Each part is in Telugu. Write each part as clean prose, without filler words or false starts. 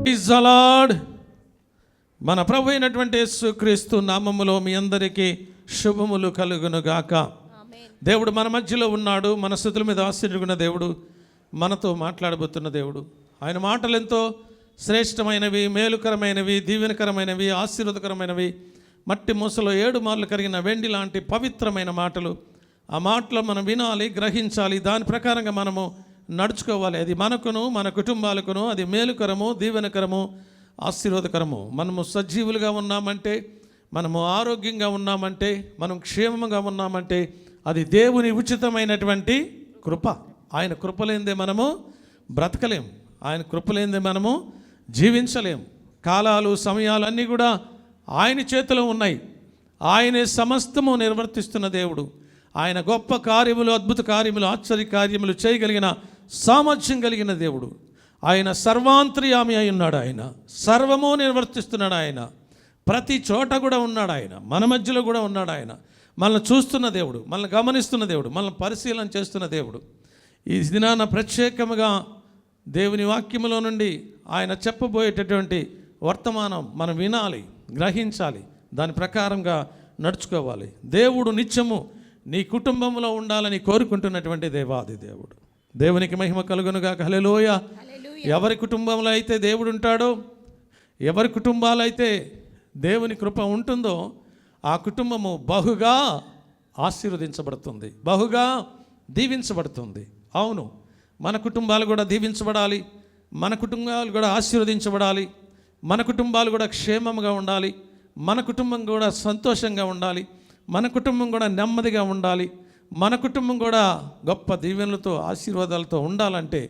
Praise the lord. మన ప్రభు అయినటువంటి యేసుక్రీస్తు నామములో మీ అందరికీ శుభములు కలుగును గాక. దేవుడు మన మధ్యలో ఉన్నాడు. మన స్తుతుల మీద ఆశీర్వదించిన దేవుడు, మనతో మాట్లాడబోతున్న దేవుడు. ఆయన మాటలు ఎంతో శ్రేష్టమైనవి, మేలుకరమైనవి, దీవెనకరమైనవి, ఆశీర్వాదకరమైనవి. మట్టి మూసలో 7 మార్లు కరిగిన వెండి లాంటి పవిత్రమైన మాటలు. ఆ మాటలు మనం వినాలి, గ్రహించాలి, దాని ప్రకారంగా మనము నడుచుకోవాలి. అది మనకును మన కుటుంబాలకును అది మేలుకరము, దీవెనకరము, ఆశీర్వాదకరము. మనము సజీవులుగా ఉన్నామంటే, మనము ఆరోగ్యంగా ఉన్నామంటే, మనం క్షేమంగా ఉన్నామంటే అది దేవుని ఉచితమైనటువంటి కృప. ఆయన కృపలేందే మనము బ్రతకలేం, ఆయన కృపలేందే మనము జీవించలేం. కాలాలు, సమయాలు అన్నీ కూడా ఆయన చేతిలో ఉన్నాయి. ఆయనే సమస్తము నిర్వర్తిస్తున్న దేవుడు. ఆయన గొప్ప కార్యములు, అద్భుత కార్యములు, ఆశ్చర్య కార్యములు చేయగలిగిన సామర్థ్యం కలిగిన దేవుడు. ఆయన సర్వాంతర్యామి అయి ఉన్నాడు. ఆయన సర్వము నిర్వర్తిస్తున్నాడు. ఆయన ప్రతి చోట కూడా ఉన్నాడు. ఆయన మన మధ్యలో కూడా ఉన్నాడు. ఆయన మనల్ని చూస్తున్న దేవుడు, మనల్ని గమనిస్తున్న దేవుడు, మనల్ని పరిశీలన చేస్తున్న దేవుడు. ఈ దినాన ప్రత్యేకముగా దేవుని వాక్యములో నుండి ఆయన చెప్పబోయేటటువంటి వర్తమానం మనం వినాలి, గ్రహించాలి, దాని ప్రకారంగా నడుచుకోవాలి. దేవుడు నిత్యము నీ కుటుంబంలో ఉండాలని కోరుకుంటున్నటువంటి దేవాది దేవుడు. దేవునికి మహిమ కలుగునుగాక. హల్లెలూయ. ఎవరి కుటుంబంలో అయితే దేవుడు ఉంటాడో, ఎవరి కుటుంబాలు అయితే దేవుని కృప ఉంటుందో ఆ కుటుంబము బహుగా ఆశీర్వదించబడుతుంది, బహుగా దీవించబడుతుంది. అవును, మన కుటుంబాలు కూడా దీవించబడాలి, మన కుటుంబాలు కూడా ఆశీర్వదించబడాలి, మన కుటుంబాలు కూడా క్షేమంగా ఉండాలి, మన కుటుంబం కూడా సంతోషంగా ఉండాలి, మన కుటుంబం కూడా నెమ్మదిగా ఉండాలి, మన కుటుంబం కూడా గొప్ప దీవెనలతో ఆశీర్వాదాలతో ఉండాలంటే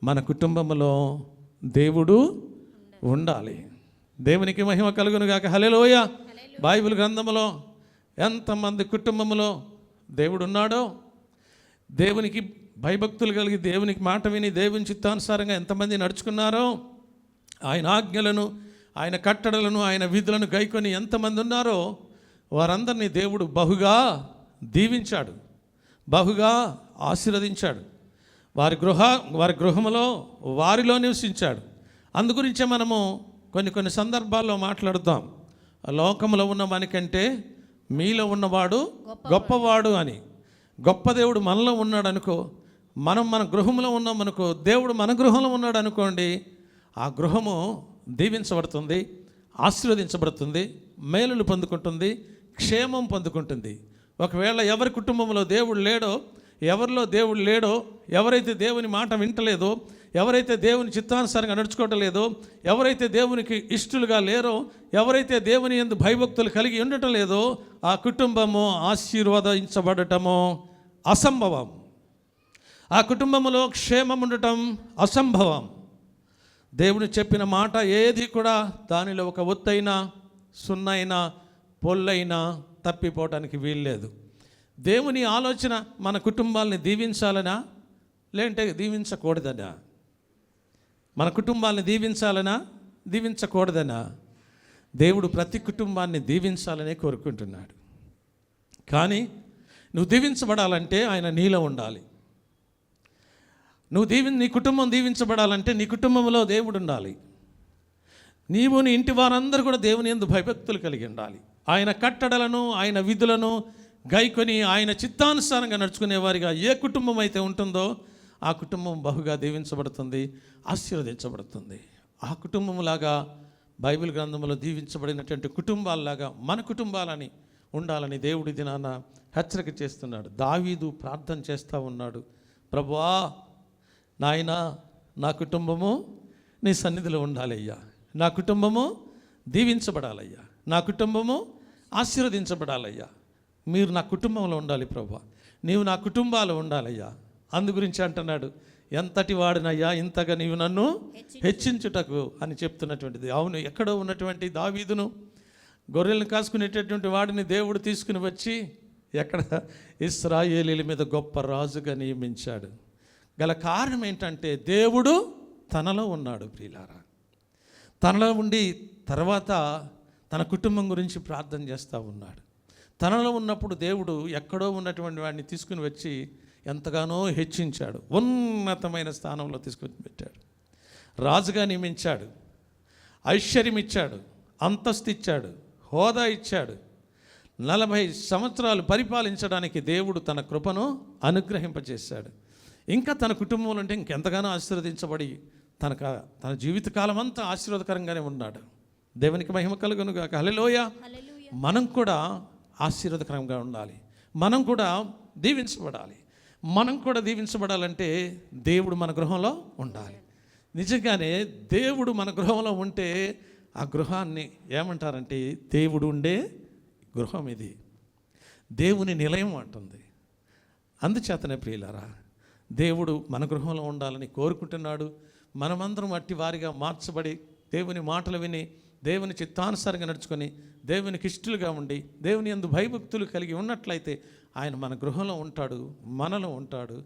మన కుటుంబంలో దేవుడు ఉండాలి. దేవునికి మహిమ కలుగును గాక. హల్లెలూయా. బైబిల్ గ్రంథంలో ఎంతమంది కుటుంబంలో దేవుడు ఉన్నాడో, దేవునికి భయభక్తులు కలిగి దేవునికి మాట విని దేవుని చిత్తానుసారంగా ఎంతమంది నడుచుకున్నారో, ఆయన ఆజ్ఞలను, ఆయన కట్టడలను, ఆయన విధులను గైకొని ఎంతమంది ఉన్నారో వారందరినీ దేవుడు బహుగా దీవించాడు, బహుగా ఆశీర్వదించాడు. వారి గృహములో వారిలో నివసించాడు. అందుగురించే మనము కొన్ని సందర్భాల్లో మాట్లాడుతాం, లోకంలో ఉన్న మనకంటే మీలో ఉన్నవాడు గొప్పవాడు అని. గొప్ప దేవుడు మనలో ఉన్నాడు అనుకో, మనం మన గృహంలో ఉన్నామనుకో, దేవుడు మన గృహంలో ఉన్నాడు అనుకోండి, ఆ గృహము దీవించబడుతుంది, ఆశీర్వదించబడుతుంది, మేలులు పొందుకుంటుంది, క్షేమం పొందుకుంటుంది. ఒకవేళ ఎవరి కుటుంబంలో దేవుడు లేడో, ఎవరిలో దేవుడు లేడో, ఎవరైతే దేవుని మాట వింటలేదో, ఎవరైతే దేవుని చిత్తానుసారంగా నడుచుకోవటం లేదో, ఎవరైతే దేవునికి ఇష్టలుగా లేరో, ఎవరైతే దేవుని యందు భయభక్తులు కలిగి ఉండటం లేదో ఆ కుటుంబము ఆశీర్వదించబడటము అసంభవం. ఆ కుటుంబంలో క్షేమం ఉండటం అసంభవం. దేవుని చెప్పిన మాట ఏది కూడా దానిలో ఒక ఒత్తైనా, సున్నైనా, పొల్లైనా తప్పిపోవటానికి వీల్లేదు. దేవుని ఆలోచన మన కుటుంబాలని దీవించాలనా, లేదంటే దీవించకూడదనా? మన కుటుంబాలని దీవించాలనా, దీవించకూడదనా? దేవుడు ప్రతి కుటుంబాన్ని దీవించాలనే కోరుకుంటున్నాడు. కానీ నువ్వు దీవించబడాలంటే ఆయన నీలో ఉండాలి. నీ కుటుంబం దీవించబడాలంటే నీ కుటుంబంలో దేవుడు ఉండాలి. నీవు నీ ఇంటి వారందరూ కూడా దేవుని యందు భయభక్తులు కలిగి ఉండాలి. ఆయన కట్టడలను, ఆయన విధులను గైకొని ఆయన చిత్తానుసారంగా నడుచుకునేవారిగా ఏ కుటుంబం అయితే ఉంటుందో ఆ కుటుంబం బహుగా దీవించబడుతుంది, ఆశీర్వదించబడుతుంది. ఆ కుటుంబంలాగా బైబిల్ గ్రంథంలో దీవించబడినటువంటి కుటుంబాలలాగా మన కుటుంబాలని ఉండాలని దేవుడి దినాన హెచ్చరిక చేస్తున్నాడు. దావీదు ప్రార్థన చేస్తూ ఉన్నాడు, ప్రభువా నాయనా, నా కుటుంబము నీ సన్నిధిలో ఉండాలయ్యా, నా కుటుంబము దీవించబడాలయ్యా, నా కుటుంబము ఆశీర్వదించబడాలయ్యా. మీరు నా కుటుంబంలో ఉండాలి ప్రభువా, నీవు నా కుటుంబాలు ఉండాలయ్యా. అందుగురించి అంటున్నాడు, ఎంతటి వాడినయ్యా ఇంతగా నీవు నన్ను హెచ్చించుటకు అని చెప్తున్నటువంటిది. అవును, ఎక్కడో ఉన్నటువంటి దావీదును, గొర్రెలను కాసుకునేటటువంటి వాడిని దేవుడు తీసుకుని వచ్చి ఎక్కడ ఇశ్రాయేలీల మీద గొప్ప రాజుగా నియమించాడు. గల కారణం ఏంటంటే దేవుడు తనలో ఉన్నాడు. ప్రియులారా, తనలో ఉండి తర్వాత తన కుటుంబం గురించి ప్రార్థన చేస్తూ ఉన్నాడు. తనలో ఉన్నప్పుడు దేవుడు ఎక్కడో ఉన్నటువంటి వాడిని తీసుకుని వచ్చి ఎంతగానో హెచ్చించాడు, ఉన్నతమైన స్థానంలో తీసుకొని పెట్టాడు, రాజుగా నియమించాడు. ఐశ్వర్యం ఇచ్చాడు, అంతస్తు ఇచ్చాడు, హోదా ఇచ్చాడు. 40 సంవత్సరాలు పరిపాలించడానికి దేవుడు తన కృపను అనుగ్రహింపజేశాడు. ఇంకా తన కుటుంబంలో అంటే ఇంకెంతగానో ఆశీర్వదించబడి తన జీవితకాలం అంతా ఆశీర్వాదకరంగానే ఉన్నాడు. దేవునికి మహిమ కలుగును గాక. హల్లెలూయా. మనం కూడా ఆశీర్వాదకరంగా ఉండాలి. మనం కూడా దీవించబడాలి. మనం కూడా దీవించబడాలంటే దేవుడు మన గృహంలో ఉండాలి. నిజంగానే దేవుడు మన గృహంలో ఉంటే ఆ గృహాన్ని ఏమంటారంటే దేవుడు ఉండే గృహం ఇది, దేవుని నిలయం అంటుంది. అందుచేతనే ప్రియులారా, దేవుడు మన గృహంలో ఉండాలని కోరుకుంటున్నాడు. మనమందరం అట్టి వారిగా మార్చబడి దేవుని మాటలు విని దేవుని చిత్తానుసారంగా నడుచుకొని దేవునికి ఇష్టలుగా ఉండి దేవుని యందు భయభక్తులు కలిగి ఉన్నట్లయితే ఆయన మన గృహంలో ఉంటాడు, మనలో ఉంటాడు.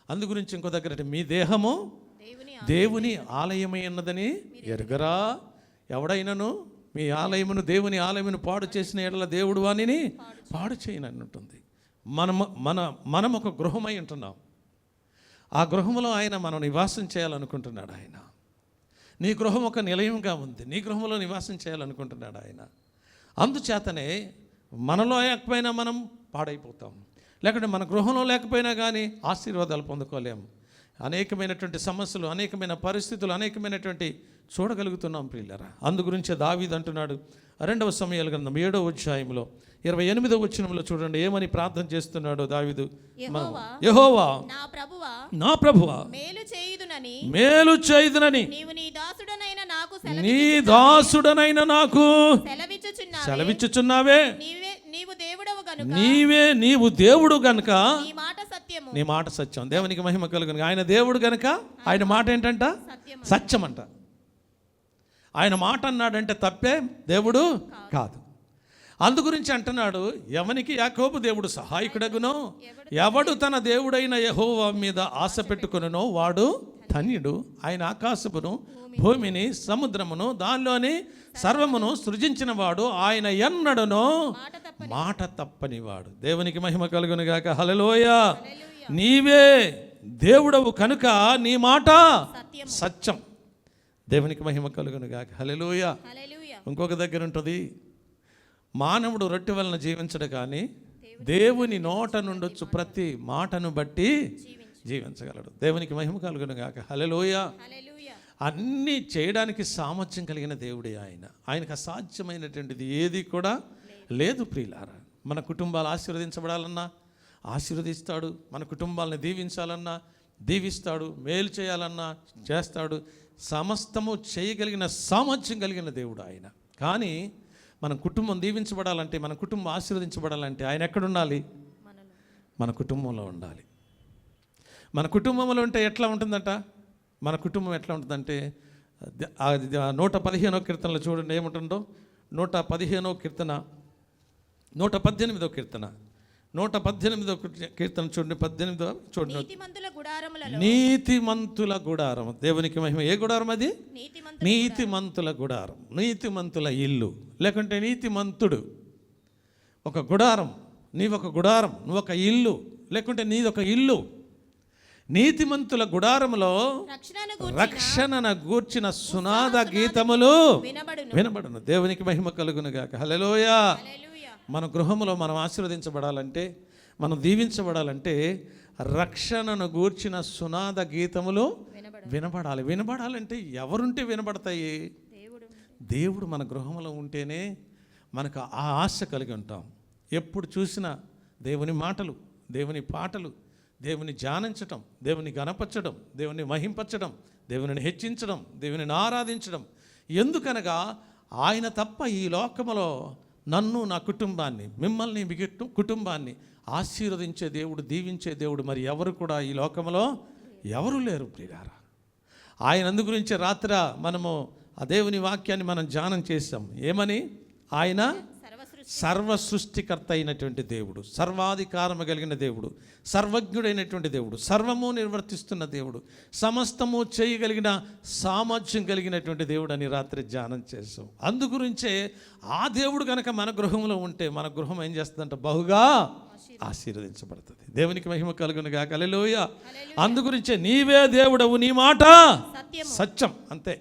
అందు గురించి ఇంకో దగ్గర మీ దేహము దేవుని ఆలయమై ఉన్నదని ఎరుగరా, ఎవడైనను మీ ఆలయమును దేవుని ఆలయమును పాడు చేసిన ఎడల దేవుడు వానిని పాడు చేయనని ఉంటుంది. మనం ఒక గృహమై ఉంటున్నాం. ఆ గృహంలో ఆయన మనం నివాసం చేయాలనుకుంటున్నాడు. ఆయన నీ గృహం ఒక నిలయంగా ఉంది, నీ గృహంలో నివాసం చేయాలనుకుంటున్నాడు ఆయన. అందుచేతనే మనలో లేకపోయినా మనం పాడైపోతాం, లేకుంటే మన గృహంలో లేకపోయినా కానీ ఆశీర్వాదాలు పొందుకోలేము. అనేకమైనటువంటి సమస్యలు, అనేకమైన పరిస్థితులు, అనేకమైనటువంటి చూడగలుగుతున్నాం ప్రియులారా. అందు గురించే దావీదు అంటున్నాడు 2వ సమూయేలు గ్రంథం 7వ అధ్యాయంలో 28వ వచనంలో చూడండి ఏమని ప్రార్థన చేస్తున్నాడు దావీదు. యెహోవా నా ప్రభువా మేలు చేయుదునని నీ దాసుడనైన నాకు సెలవిచ్చుచున్నావే. నీవు దేవుడు గనుక నీ మాట సత్యం. దేవునికి మహిమ కలుగును. ఆయన దేవుడు గనుక ఆయన మాట ఏంటంట? సత్యం అంట. ఆయన మాట అన్నాడంటే తప్పే దేవుడు కాదు. అందు గురించి అంటున్నాడు, ఎవనికి యాకోబు దేవుడు సహాయకుడగునో, ఎవడు తన దేవుడైన యెహోవా మీద ఆశ పెట్టుకొనునో వాడు ధన్యుడు. ఆయన ఆకాశమును భూమిని సముద్రమును దానిలోని సర్వమును సృజించిన వాడు, ఆయన ఎన్నడనో మాట తప్పనివాడు. దేవునికి మహిమ కలుగును గాక. హల్లెలూయా. నీవే దేవుడవు కనుక నీ మాట సత్యం. దేవునికి మహిమ కలుగును గాక. హల్లెలూయా. ఇంకొక దగ్గర ఉంటుంది, మానవుడు రొట్టె వలన జీవించడు కానీ దేవుని నోట నుండొచ్చు ప్రతి మాటను బట్టి జీవించగలడు. దేవునికి మహిమ కలుగును గాక. హల్లెలూయా. అన్నీ చేయడానికి సామర్థ్యం కలిగిన దేవుడే ఆయన. ఆయనకు అసాధ్యమైనటువంటిది ఏది కూడా లేదు ప్రియులారా. మన కుటుంబాలు ఆశీర్వదించబడాలన్నా ఆశీర్వదిస్తాడు, మన కుటుంబాలను దీవించాలన్నా దీవిస్తాడు, మేలు చేయాలన్నా చేస్తాడు. సమస్తము చేయగలిగిన సామర్థ్యం కలిగిన దేవుడు ఆయన. కానీ మన కుటుంబం దీవించబడాలంటే, మన కుటుంబం ఆశీర్వదించబడాలంటే ఆయన ఎక్కడుండాలి? మన కుటుంబంలో ఉండాలి. మన కుటుంబంలో ఉంటే ఎట్లా ఉంటుందట? మన కుటుంబం ఎట్లా ఉంటుందంటే 115వ కీర్తనలో చూడండి ఏముంటుందో. 115వ కీర్తన 118వ కీర్తన 118వ కీర్తన చూడండి. 18వ చూడండి. నీతిమంతుల గుడారం. దేవునికి మహిమ. ఏ గుడారం అది? నీతిమంతుల గుడారం, నీతిమంతుల ఇల్లు, లేకుంటే నీతిమంతుడు. ఒక గుడారం, నీవొక గుడారం, నువ్వొక ఇల్లు, లేకుంటే నీదొక ఇల్లు. నీతిమంతుల గుడారములో రక్షణను గూర్చిన సునాద గీతములు వినబడును. దేవునికి మహిమ కలుగును గాక. హల్లెలూయా. మన గృహములో మనం ఆశీర్వదించబడాలంటే, మనం దీవించబడాలంటే రక్షణను గూర్చిన సునాద గీతములు వినబడాలి. వినబడాలంటే ఎవరుంటే వినబడతాయి? దేవుడు మన గృహంలో ఉంటేనే మనకు ఆ ఆశ కలిగి ఉంటాం. ఎప్పుడు చూసినా దేవుని మాటలు, దేవుని పాటలు, దేవుని ధ్యానించటం, దేవుని గణపరచడం, దేవుని మహింపరచడం, దేవుని హెచ్చించడం, దేవుని ఆరాధించడం. ఎందుకనగా ఆయన తప్ప ఈ లోకములో నన్ను, నా కుటుంబాన్ని, మిమ్మల్ని, మీ కుటుంబాన్ని ఆశీర్వదించే దేవుడు, దీవించే దేవుడు మరి ఎవరు కూడా ఈ లోకంలో ఎవరు లేరు ప్రియులారా. ఆయన అందు గురించి రాత్రి మనము ఆ దేవుని వాక్యాన్ని మనం ధ్యానం చేసాం. ఏమని? ఆయన సర్వ సృష్టికర్త అయినటువంటి దేవుడు, సర్వాధికారము కలిగిన దేవుడు, సర్వజ్ఞుడైనటువంటి దేవుడు, సర్వము నిర్వర్తిస్తున్న దేవుడు, సమస్తము చేయగలిగిన సామర్థ్యం కలిగినటువంటి దేవుడు అని రాత్రి ధ్యానం చేసాం. అందు గురించే ఆ దేవుడు కనుక మన గృహంలో ఉంటే మన గృహం ఏం చేస్తుందంట? బహుగా ఆశీర్వదించబడుతుంది. దేవునికి మహిమ కలుగును గాక. హల్లెలూయా. అందు గురించే నీవే దేవుడవు, నీ మాట సత్యం. అంతే.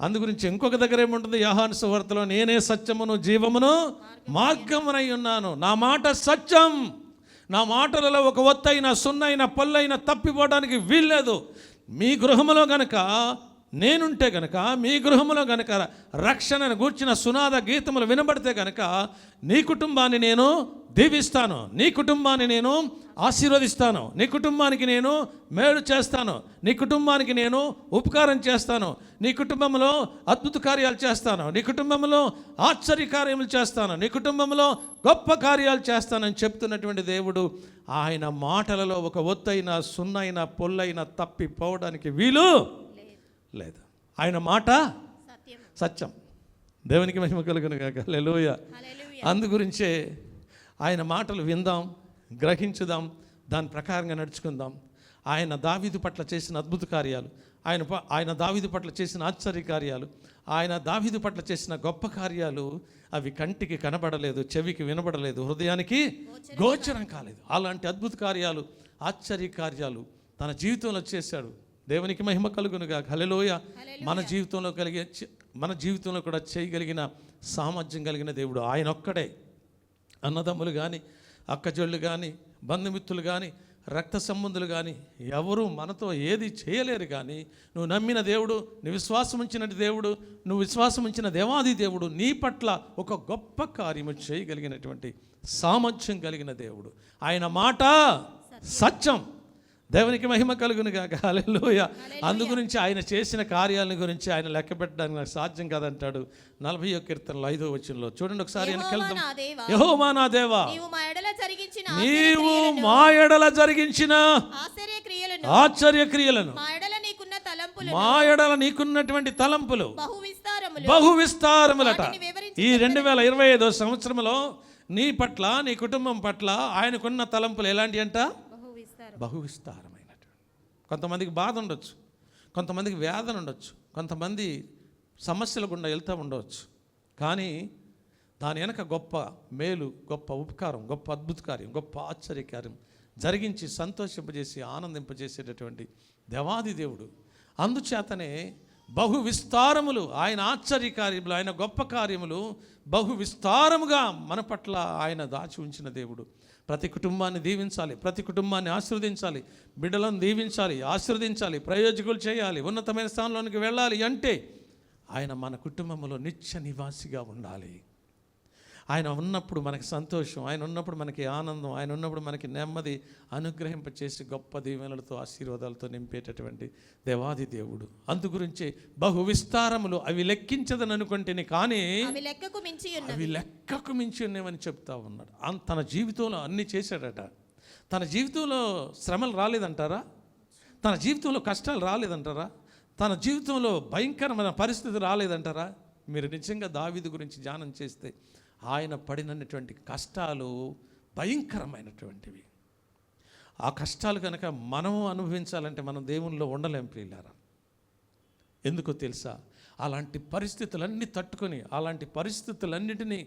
అందుగురించి ఇంకొక దగ్గర ఏముంటుంది యోహాను సువార్తలో, నేనే సత్యమును జీవమును మార్గమునై ఉన్నాను. నా మాట సత్యం. నా మాటలలో ఒక ఒత్తైన సున్నైన పొల్లైన తప్పిపోవడానికి వీల్లేదు. మీ గృహములో గనక నేనుంటే గనక, మీ గృహములో గనక రక్షణను గూర్చిన సునాద గీతములు వినబడితే గనక నీ కుటుంబాన్ని నేను దీవిస్తాను, నీ కుటుంబాన్ని నేను ఆశీర్వదిస్తాను, నీ కుటుంబానికి నేను మేలు చేస్తాను, నీ కుటుంబానికి నేను ఉపకారం చేస్తాను, నీ కుటుంబంలో అద్భుత కార్యాలు చేస్తాను, నీ కుటుంబంలో ఆశ్చర్య కార్యములు చేస్తాను, నీ కుటుంబంలో గొప్ప కార్యాలు చేస్తానని చెప్తున్నటువంటి దేవుడు ఆయన మాటలలో ఒక ఒత్తైన సున్నైన పొల్లైన తప్పిపోవడానికి వీలు లేదు. ఆయన మాట సత్యం. దేవునికి మహిమ కలుగును గాక. హల్లెలూయా. అందుగురించే ఆయన మాటలు విందాం, గ్రహించుదాం, దాని ప్రకారంగా నడుచుకుందాం. ఆయన దావీదు పట్ల చేసిన అద్భుత కార్యాలు, ఆయన దావీదు పట్ల చేసిన ఆశ్చర్య కార్యాలు, ఆయన దావీదు పట్ల చేసిన గొప్ప కార్యాలు అవి కంటికి కనబడలేదు, చెవికి వినబడలేదు, హృదయానికి గోచరం కాలేదు. అలాంటి అద్భుత కార్యాలు, ఆశ్చర్య కార్యాలు తన జీవితంలో చేశాడు. దేవునికి మహిమ కలుగునుగా. హల్లెలూయా. మన జీవితంలో కూడా చేయగలిగిన సామర్థ్యం కలిగిన దేవుడు ఆయన ఒక్కడే. అన్నదమ్ములు కానీ, అక్కజోళ్ళు కానీ, బంధుమిత్రులు కానీ, రక్త సంబంధులు కానీ ఎవరు మనతో ఏది చేయలేరు. కానీ నువ్వు నమ్మిన దేవుడు, నువ్వు విశ్వాసం ఉంచిన దేవుడు, నువ్వు విశ్వాసం ఉంచిన దేవాది దేవుడు నీ పట్ల ఒక గొప్ప కార్యము చేయగలిగినటువంటి సామర్థ్యం కలిగిన దేవుడు. ఆయన మాట సత్యం. దేవునికి మహిమ కలుగును గాక. హల్లెలూయా. అందుగురించి ఆయన చేసిన కార్యాలను గురించి ఆయన లెక్క పెట్టడానికి నాకు సాధ్యం కాదంటాడు 41 కీర్తనలో 5వ వచనంలో. చూడండి ఒకసారి వెనకెళ్దాం. యెహోవా నా దేవా, నీవు మా ఎడల జరిగించిన ఆశ్చర్య క్రియలను, మా ఎడల నీకున్నటువంటి తలంపులు బహు విస్తారములట. ఈ 2025వ సంవత్సరంలో నీ పట్ల, నీ కుటుంబం పట్ల ఆయనకున్న తలంపులు ఎలాంటి అంట? బహు విస్తారమైనటువంటి. కొంతమందికి బాధ ఉండొచ్చు, కొంతమందికి వేదన ఉండొచ్చు, కొంతమంది సమస్యల గుండా వెళ్తూ ఉండవచ్చు. కానీ దాని వెనక గొప్ప మేలు, గొప్ప ఉపకారం, గొప్ప అద్భుత కార్యం, గొప్ప ఆశ్చర్య కార్యం జరిగించి సంతోషింపజేసి ఆనందింపజేసేటటువంటి దేవాది దేవుడు. అందుచేతనే బహు విస్తారములు ఆయన ఆశ్చర్య కార్యములు, ఆయన గొప్ప కార్యములు బహు విస్తారముగా మన పట్ల ఆయన దాచి ఉంచిన దేవుడు. ప్రతి కుటుంబాన్ని దీవించాలి, ప్రతి కుటుంబాన్ని ఆశీర్వదించాలి, బిడ్డలను దీవించాలి, ఆశీర్వదించాలి, ప్రయోజకులు చేయాలి, ఉన్నతమైన స్థానంలోనికి వెళ్ళాలి అంటే ఆయన మన కుటుంబంలో నిత్య నివాసిగా ఉండాలి. ఆయన ఉన్నప్పుడు మనకి సంతోషం, ఆయన ఉన్నప్పుడు మనకి ఆనందం, ఆయన ఉన్నప్పుడు మనకి నెమ్మది అనుగ్రహింపచేసి గొప్ప దీవెనలతో ఆశీర్వాదాలతో నింపేటటువంటి దేవాది దేవుడు. అందుగురించి బహు విస్తారములు అవి లెక్కించదని అనుకుంటేనే, కానీ అవి లెక్కకు మించి ఉన్నామని చెప్తా ఉన్నాడు. తన జీవితంలో అన్నీ చేశాడట. తన జీవితంలో శ్రమలు రాలేదంటారా? తన జీవితంలో కష్టాలు రాలేదంటారా? తన జీవితంలో భయంకరమైన పరిస్థితి రాలేదంటారా? మీరు నిజంగా దావీదు గురించి ధ్యానం చేస్తే ఆయన పడినటువంటి కష్టాలు భయంకరమైనటువంటివి. ఆ కష్టాలు కనుక మనం అనుభవించాలంటే మనం దేవునిలో ఉండలేం ప్రియులారా. ఎందుకో తెలుసా? అలాంటి పరిస్థితులన్నీ తట్టుకొని, అలాంటి పరిస్థితులన్నిటినీ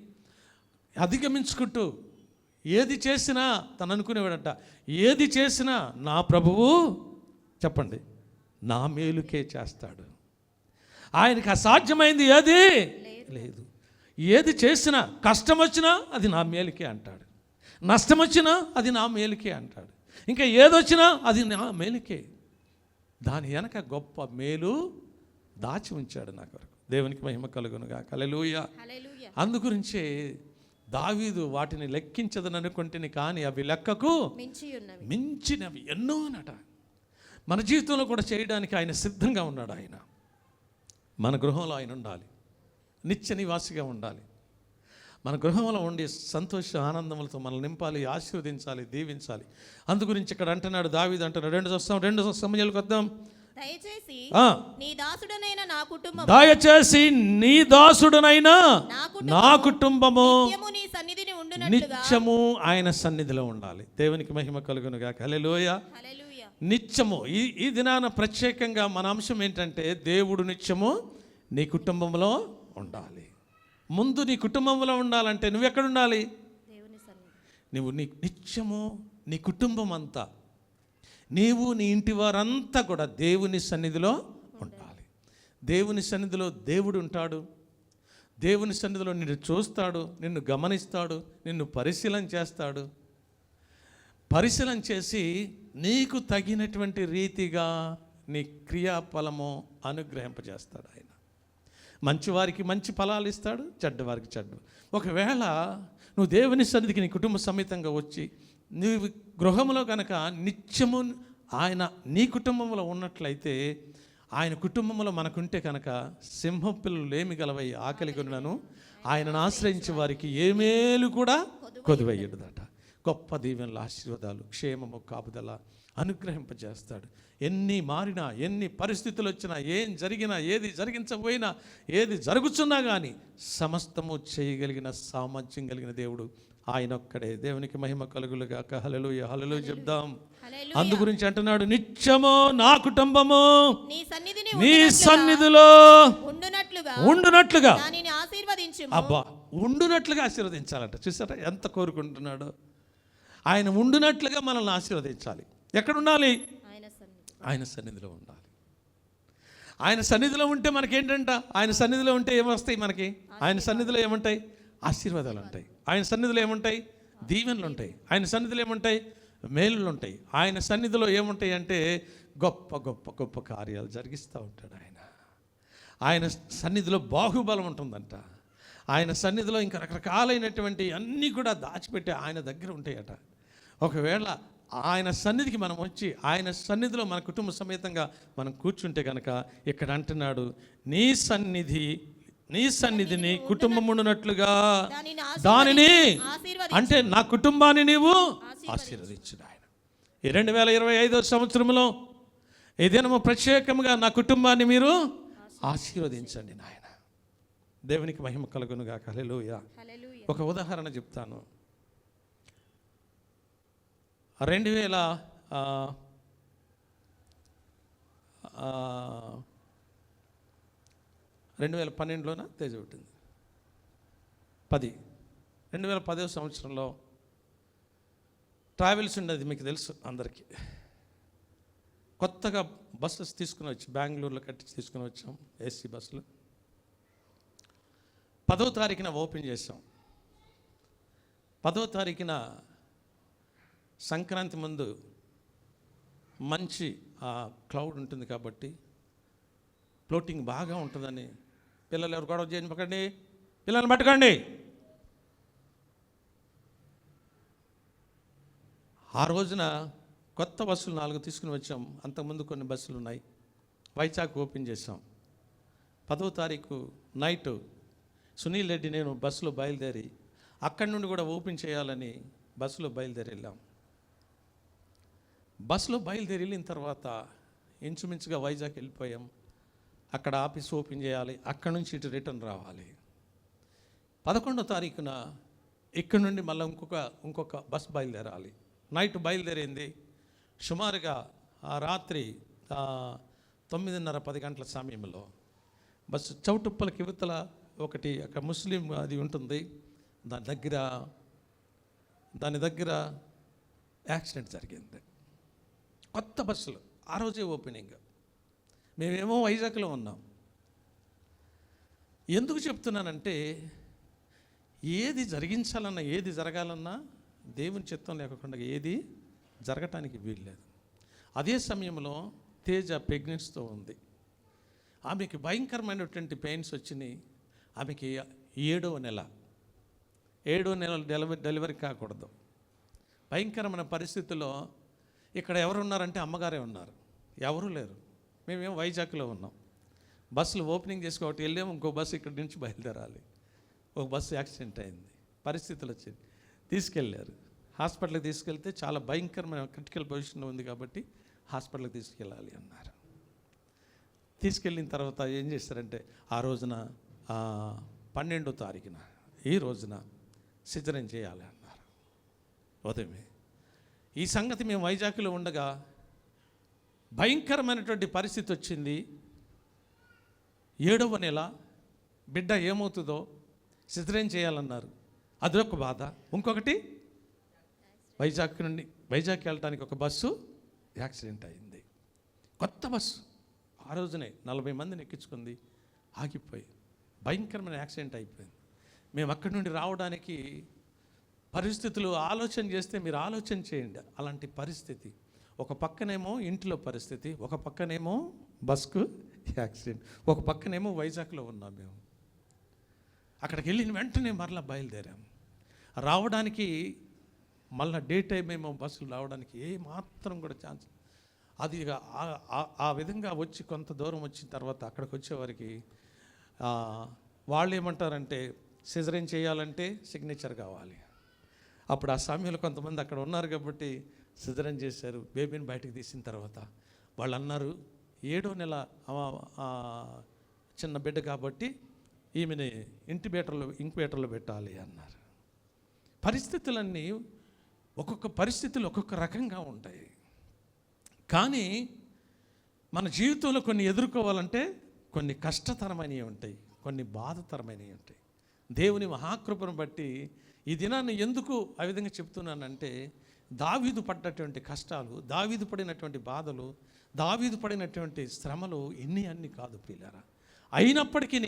అధిగమించుకుంటూ ఏది చేసినా తను అనుకునేవాడంట, ఏది చేసినా నా ప్రభువు చెప్పండి నా మేలుకే చేస్తాడు. ఆయనకి అసాధ్యమైంది ఏది లేదు. ఏది చేసినా, కష్టం వచ్చినా అది నా మేలుకే అంటాడు, నష్టం వచ్చినా అది నా మేలుకే అంటాడు, ఇంకా ఏదొచ్చినా అది నా మేలుకే. దాని వెనక గొప్ప మేలు దాచి ఉంచాడు నా కొరకు. దేవునికి మహిమ కలుగునుగా. హల్లెలూయా. అందుగురించే దావీదు వాటిని లెక్కించదని అనుకుంటేనే, కానీ అవి లెక్కకు మించినవి ఎన్నోనట. మన జీవితంలో కూడా చేయడానికి ఆయన సిద్ధంగా ఉన్నాడు. ఆయన మన గృహంలో ఆయన ఉండాలి, నిత్య నివాసిగా ఉండాలి. మన గృహంలో ఉండి సంతోష ఆనందములతో మనల్ని నింపాలి, ఆశీర్వదించాలి, దీవించాలి. అందుగురించి ఇక్కడ అంటున్నాడు దావీదు అంటున్నాడు. 2 సమయాలకు వద్దాం. దయచేసి నీ దాసుడనైన నా కుటుంబము నిత్యము ఆయన సన్నిధిలో ఉండాలి. దేవునికి మహిమ కలుగునుగా. హల్లెలూయా. నిత్యము ఈ దినాన ప్రత్యేకంగా మన అంశం ఏంటంటే, దేవుడు నిత్యము నీ కుటుంబంలో ఉండాలి. ముందు నీ కుటుంబంలో ఉండాలంటే నువ్వు ఎక్కడ ఉండాలి? నువ్వు నిత్యము నీ కుటుంబం అంతా, నీవు నీ ఇంటి వారంతా కూడా దేవుని సన్నిధిలో ఉండాలి. దేవుని సన్నిధిలో దేవుడు ఉంటాడు. దేవుని సన్నిధిలో నిన్ను చూస్తాడు, నిన్ను గమనిస్తాడు, నిన్ను పరిశీలన చేస్తాడు. పరిశీలన చేసి నీకు తగినటువంటి రీతిగా నీ క్రియాఫలము అనుగ్రహింపజేస్తాడు. ఆయన మంచివారికి మంచి ఫలాలు ఇస్తాడు, చెడ్డవారికి చెడ్డ. ఒకవేళ నువ్వు దేవుని సన్నిధికి నీ కుటుంబ సమేతంగా వచ్చి నీవు గృహంలో కనుక నిత్యము ఆయన నీ కుటుంబంలో ఉన్నట్లయితే, ఆయన కుటుంబంలో మనకుంటే కనుక సింహం పిల్లలు ఏమి గలవై ఆకలి కొనను ఆయనను ఆశ్రయించే వారికి ఏ మేలు కూడా కొదువయ్యడదట. గొప్ప దీవెనలు, ఆశీర్వాదాలు, క్షేమము, కాపుదల అనుగ్రహింపజేస్తాడు. ఎన్ని మారినా, ఎన్ని పరిస్థితులు వచ్చినా, ఏం జరిగినా, ఏది జరిగించబోయినా, ఏది జరుగుతున్నా కానీ సమస్తము చేయగలిగిన సామర్థ్యం కలిగిన దేవుడు ఆయన ఒక్కడే. దేవునికి మహిమ కలుగులుగాక. హల్లెలూయా, హల్లెలూయా చెప్దాం. అందు గురించి అంటున్నాడు, నిత్యము నా కుటుంబము నీ సన్నిధిలో ఉండునట్లుగా అబ్బా, ఉండునట్లుగా ఆశీర్వదించాలంట. చూసారా ఎంత కోరుకుంటున్నాడు. ఆయన ఉండునట్లుగా మనల్ని ఆశీర్వదించాలి. ఎక్కడ ఉండాలి? ఆయన సన్నిధిలో ఉండాలి. ఆయన సన్నిధిలో ఉంటే మనకేంటంట, ఆయన సన్నిధిలో ఉంటే ఏమొస్తాయి మనకి? ఆయన సన్నిధిలో ఏముంటాయి? ఆశీర్వాదాలు ఉంటాయి. ఆయన సన్నిధిలో ఏముంటాయి? దీవెనలు ఉంటాయి. ఆయన సన్నిధిలో ఏముంటాయి? మేలులు ఉంటాయి. ఆయన సన్నిధిలో ఏముంటాయి అంటే గొప్ప గొప్ప గొప్ప కార్యాలు జరిగిస్తూ ఉంటాడు ఆయన. ఆయన సన్నిధిలో బాహుబలం ఉంటుందంట. ఆయన సన్నిధిలో ఇంకా రకరకాలైనటువంటి అన్నీ కూడా దాచిపెట్టి ఆయన దగ్గర ఉంటాయట. ఒకవేళ ఆయన సన్నిధికి మనం వచ్చి ఆయన సన్నిధిలో మన కుటుంబ సమేతంగా మనం కూర్చుంటే కనుక ఇక్కడ అంటున్నాడు, నీ సన్నిధిని కుటుంబం ఉండునట్లుగా దానిని, అంటే నా కుటుంబాన్ని నీవు ఆశీర్వదించు ఆయన. ఈ 2025 సంవత్సరంలో ఏదైనా ప్రత్యేకంగా నా కుటుంబాన్ని మీరు ఆశీర్వదించండి నాయన. దేవునికి మహిమ కలుగునుగాక. హల్లెలూయా. ఒక ఉదాహరణ చెప్తాను. 2012లోనా తేజ పుట్టింది 2010 సంవత్సరంలో ట్రావెల్స్ ఉండేది, మీకు తెలుసు అందరికీ. కొత్తగా బస్సెస్ తీసుకుని వచ్చి బెంగళూరులో కట్టి తీసుకుని వచ్చాం, ఏసీ బస్సులు. 10వ తారీఖున ఓపెన్ చేసాం. 10వ తారీఖున సంక్రాంతి ముందు మంచి క్లౌడ్ ఉంటుంది కాబట్టి ఫ్లోటింగ్ బాగా ఉంటుందని పిల్లలు ఎవరు గొడవ చేయని పట్టండి, పిల్లల్ని పట్టుకోండి. ఆ రోజున కొత్త బస్సులు 4 తీసుకుని వచ్చాం. అంతకుముందు కొన్ని బస్సులు ఉన్నాయి. వైజాగ్ ఓపెన్ చేసాం. 10వ తారీఖు నైటు సునీల్ రెడ్డి నేను బస్సులో బయలుదేరి అక్కడి నుండి కూడా ఓపెన్ చేయాలని బస్సులో బయలుదేరి వెళ్ళాం. బస్సులో బయలుదేరి వెళ్ళిన తర్వాత ఇంచుమించుగా వైజాగ్ వెళ్ళిపోయాం. అక్కడ ఆఫీస్ ఓపెన్ చేయాలి, అక్కడి నుంచి ఇటు రిటర్న్ రావాలి. 11వ తారీఖున ఇక్కడ నుండి మళ్ళీ ఇంకొక బస్ బయలుదేరాలి. నైట్ బయలుదేరింది. సుమారుగా ఆ రాత్రి 9:30-10 గంటల సమయంలో బస్సు చౌటుప్పలకి యువతల ఒకటి అక్కడ ముస్లిం అది ఉంటుంది, దాని దగ్గర యాక్సిడెంట్ జరిగింది. కొత్త బస్సులు ఆ రోజే ఓపెనింగ్. మేమేమో వైజాగ్లో ఉన్నాం. ఎందుకు చెప్తున్నానంటే, ఏది జరిగించాలన్నా, ఏది జరగాలన్నా దేవుని చిత్తం లేకుండా ఏది జరగటానికి వీల్లేదు. అదే సమయంలో తేజ ప్రెగ్నెన్సీతో ఉంది. ఆమెకి భయంకరమైనటువంటి పెయిన్స్ వచ్చినాయి. ఆమెకి 7వ నెల డెలివరీ కాకూడదు. భయంకరమైన పరిస్థితుల్లో ఇక్కడ ఎవరు ఉన్నారంటే అమ్మగారే ఉన్నారు, ఎవరూ లేరు. మేమేమో వైజాగ్లో ఉన్నాం. బస్సులు ఓపెనింగ్ చేసుకోవటం వెళ్ళాము. ఇంకో బస్సు ఇక్కడి నుంచి బయలుదేరాలి. ఒక బస్సు యాక్సిడెంట్ అయింది. పరిస్థితులు వచ్చింది, తీసుకెళ్ళారు. హాస్పిటల్కి తీసుకెళ్తే చాలా భయంకరమైన క్రిటికల్ పొజిషన్లో ఉంది కాబట్టి హాస్పిటల్కి తీసుకెళ్ళాలి అన్నారు. తీసుకెళ్ళిన తర్వాత ఏం చేస్తారంటే ఆ రోజున 12వ తారీఖున ఈ రోజున సిజరేన్ చేయాలి అన్నారు ఉదయమే. ఈ సంగతి మేము వైజాగ్లో ఉండగా భయంకరమైనటువంటి పరిస్థితి వచ్చింది. 7వ నెల బిడ్డ ఏమవుతుందో సిజరేన్ చేయాలన్నారు. అదొక బాధ. ఇంకొకటి వైజాగ్కి వెళ్ళటానికి ఒక బస్సు యాక్సిడెంట్ అయింది. కొత్త బస్సు ఆ రోజునే 40 మందిని ఎక్కించుకుంది, ఆగిపోయి భయంకరమైన యాక్సిడెంట్ అయిపోయింది. మేము అక్కడి నుండి రావడానికి పరిస్థితులు ఆలోచన చేస్తే మీరు ఆలోచన చేయండి. అలాంటి పరిస్థితి, ఒక పక్కనేమో ఇంట్లో పరిస్థితి, ఒక పక్కనేమో బస్కు యాక్సిడెంట్, ఒక పక్కనేమో వైజాగ్లో ఉన్నాం మేము. అక్కడికి వెళ్ళిన వెంటనే మరలా బయలుదేరాము. రావడానికి మళ్ళీ డే టైం ఏమో బస్సులు రావడానికి ఏ మాత్రం కూడా ఛాన్స్. అది ఆ విధంగా వచ్చి కొంత దూరం వచ్చిన తర్వాత అక్కడికి వచ్చేవారికి వాళ్ళు ఏమంటారంటే సిజరేన్ చేయాలంటే సిగ్నేచర్ కావాలి. అప్పుడు ఆ సమయంలో కొంతమంది అక్కడ ఉన్నారు కాబట్టి సిజరేన్ చేశారు. బేబీని బయటకు తీసిన తర్వాత వాళ్ళు అన్నారు 7వ నెల చిన్న బిడ్డ కాబట్టి ఈమెని ఇంక్యుబేటర్లో పెట్టాలి అన్నారు. పరిస్థితులన్నీ ఒక్కొక్క పరిస్థితులు ఒక్కొక్క రకంగా ఉంటాయి. కానీ మన జీవితంలో కొన్ని ఎదుర్కోవాలంటే కొన్ని కష్టతరమైనవి ఉంటాయి, కొన్ని బాధతరమైనవి ఉంటాయి. దేవుని మహాకృపను బట్టి ఈ దినాన్ని ఎందుకు ఆ విధంగా చెప్తున్నానంటే, దావీదు పడ్డటువంటి కష్టాలు, దావీదు పడినటువంటి బాధలు, దావీదు పడినటువంటి శ్రమలు అన్ని కాదు ప్రియులారా. అయినప్పటికీ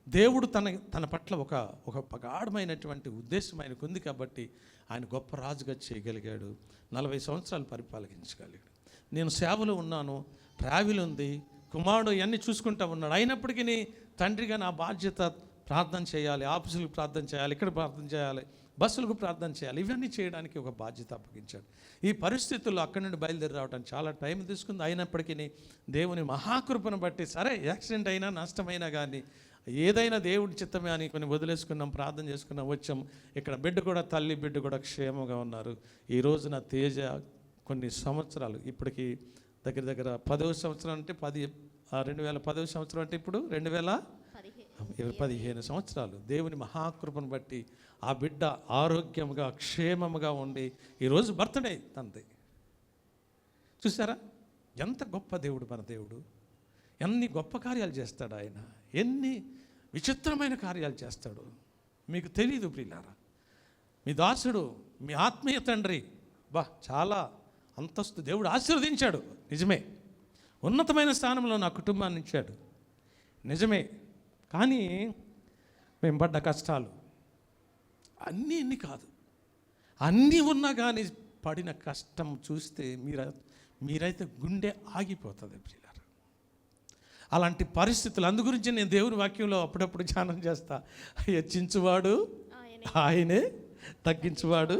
దేవుడు తన పట్ల ఒక ప్రగాఢమైనటువంటి ఉద్దేశం ఆయనకు ఉంది కాబట్టి ఆయన గొప్ప రాజుగా చేయగలిగాడు. 40 సంవత్సరాలు పరిపాలించగలిగాడు. నేను సేవలో ఉన్నాను, ట్రావెల్ ఉంది, కుమారుడు ఇవన్నీ చూసుకుంటూ ఉన్నాడు. అయినప్పటికీ తండ్రిగా నా బాధ్యత ప్రార్థన చేయాలి, ఆఫీసులకు ప్రార్థన చేయాలి, ఇక్కడ ప్రార్థన చేయాలి, బస్సులకు ప్రార్థన చేయాలి, ఇవన్నీ చేయడానికి ఒక బాధ్యత అప్పగించాడు. ఈ పరిస్థితుల్లో అక్కడి నుండి బయలుదేరి రావడానికి చాలా టైం తీసుకుంది. అయినప్పటికీ దేవుని మహాకృపను బట్టి సరే యాక్సిడెంట్ అయినా నష్టమైనా కానీ ఏదైనా దేవుడి చిత్తమే అని కొన్ని వదిలేసుకున్నాం, ప్రార్థన చేసుకున్నాం, వచ్చాం. ఇక్కడ బిడ్డ కూడా, తల్లి బిడ్డ కూడా క్షేమంగా ఉన్నారు. ఈ రోజున తేజ కొన్ని సంవత్సరాలు, ఇప్పటికి దగ్గర 10వ సంవత్సరం అంటే 2010వ సంవత్సరం అంటే ఇప్పుడు 2015 సంవత్సరాలు. దేవుని మహాకృపను బట్టి ఆ బిడ్డ ఆరోగ్యంగా క్షేమంగా ఉండి ఈరోజు బర్త్డే తండ్రి. చూసారా ఎంత గొప్ప దేవుడు మన దేవుడు, ఎన్ని గొప్ప కార్యాలు చేస్తాడు ఆయన, ఎన్ని విచిత్రమైన కార్యాలు చేస్తాడు. మీకు తెలియదు ప్రియులారా. మీ దాసుడు, మీ ఆత్మీయ తండ్రి చాలా అంతస్తు దేవుడు ఆశీర్వదించాడు, నిజమే. ఉన్నతమైన స్థానంలో నా కుటుంబాన్ని ఇచ్చాడు, నిజమే. కానీ మేము పడ్డ కష్టాలు అన్నీ కాదు, అన్నీ ఉన్నా కానీ పడిన కష్టం చూస్తే మీరైతే గుండె ఆగిపోతుంది ప్రియులారా. అలాంటి పరిస్థితులు, అందు గురించి నేను దేవుని వాక్యంలో అప్పుడప్పుడు ధ్యానం చేస్తా. హెచ్చించువాడు ఆయనే, తగ్గించువాడు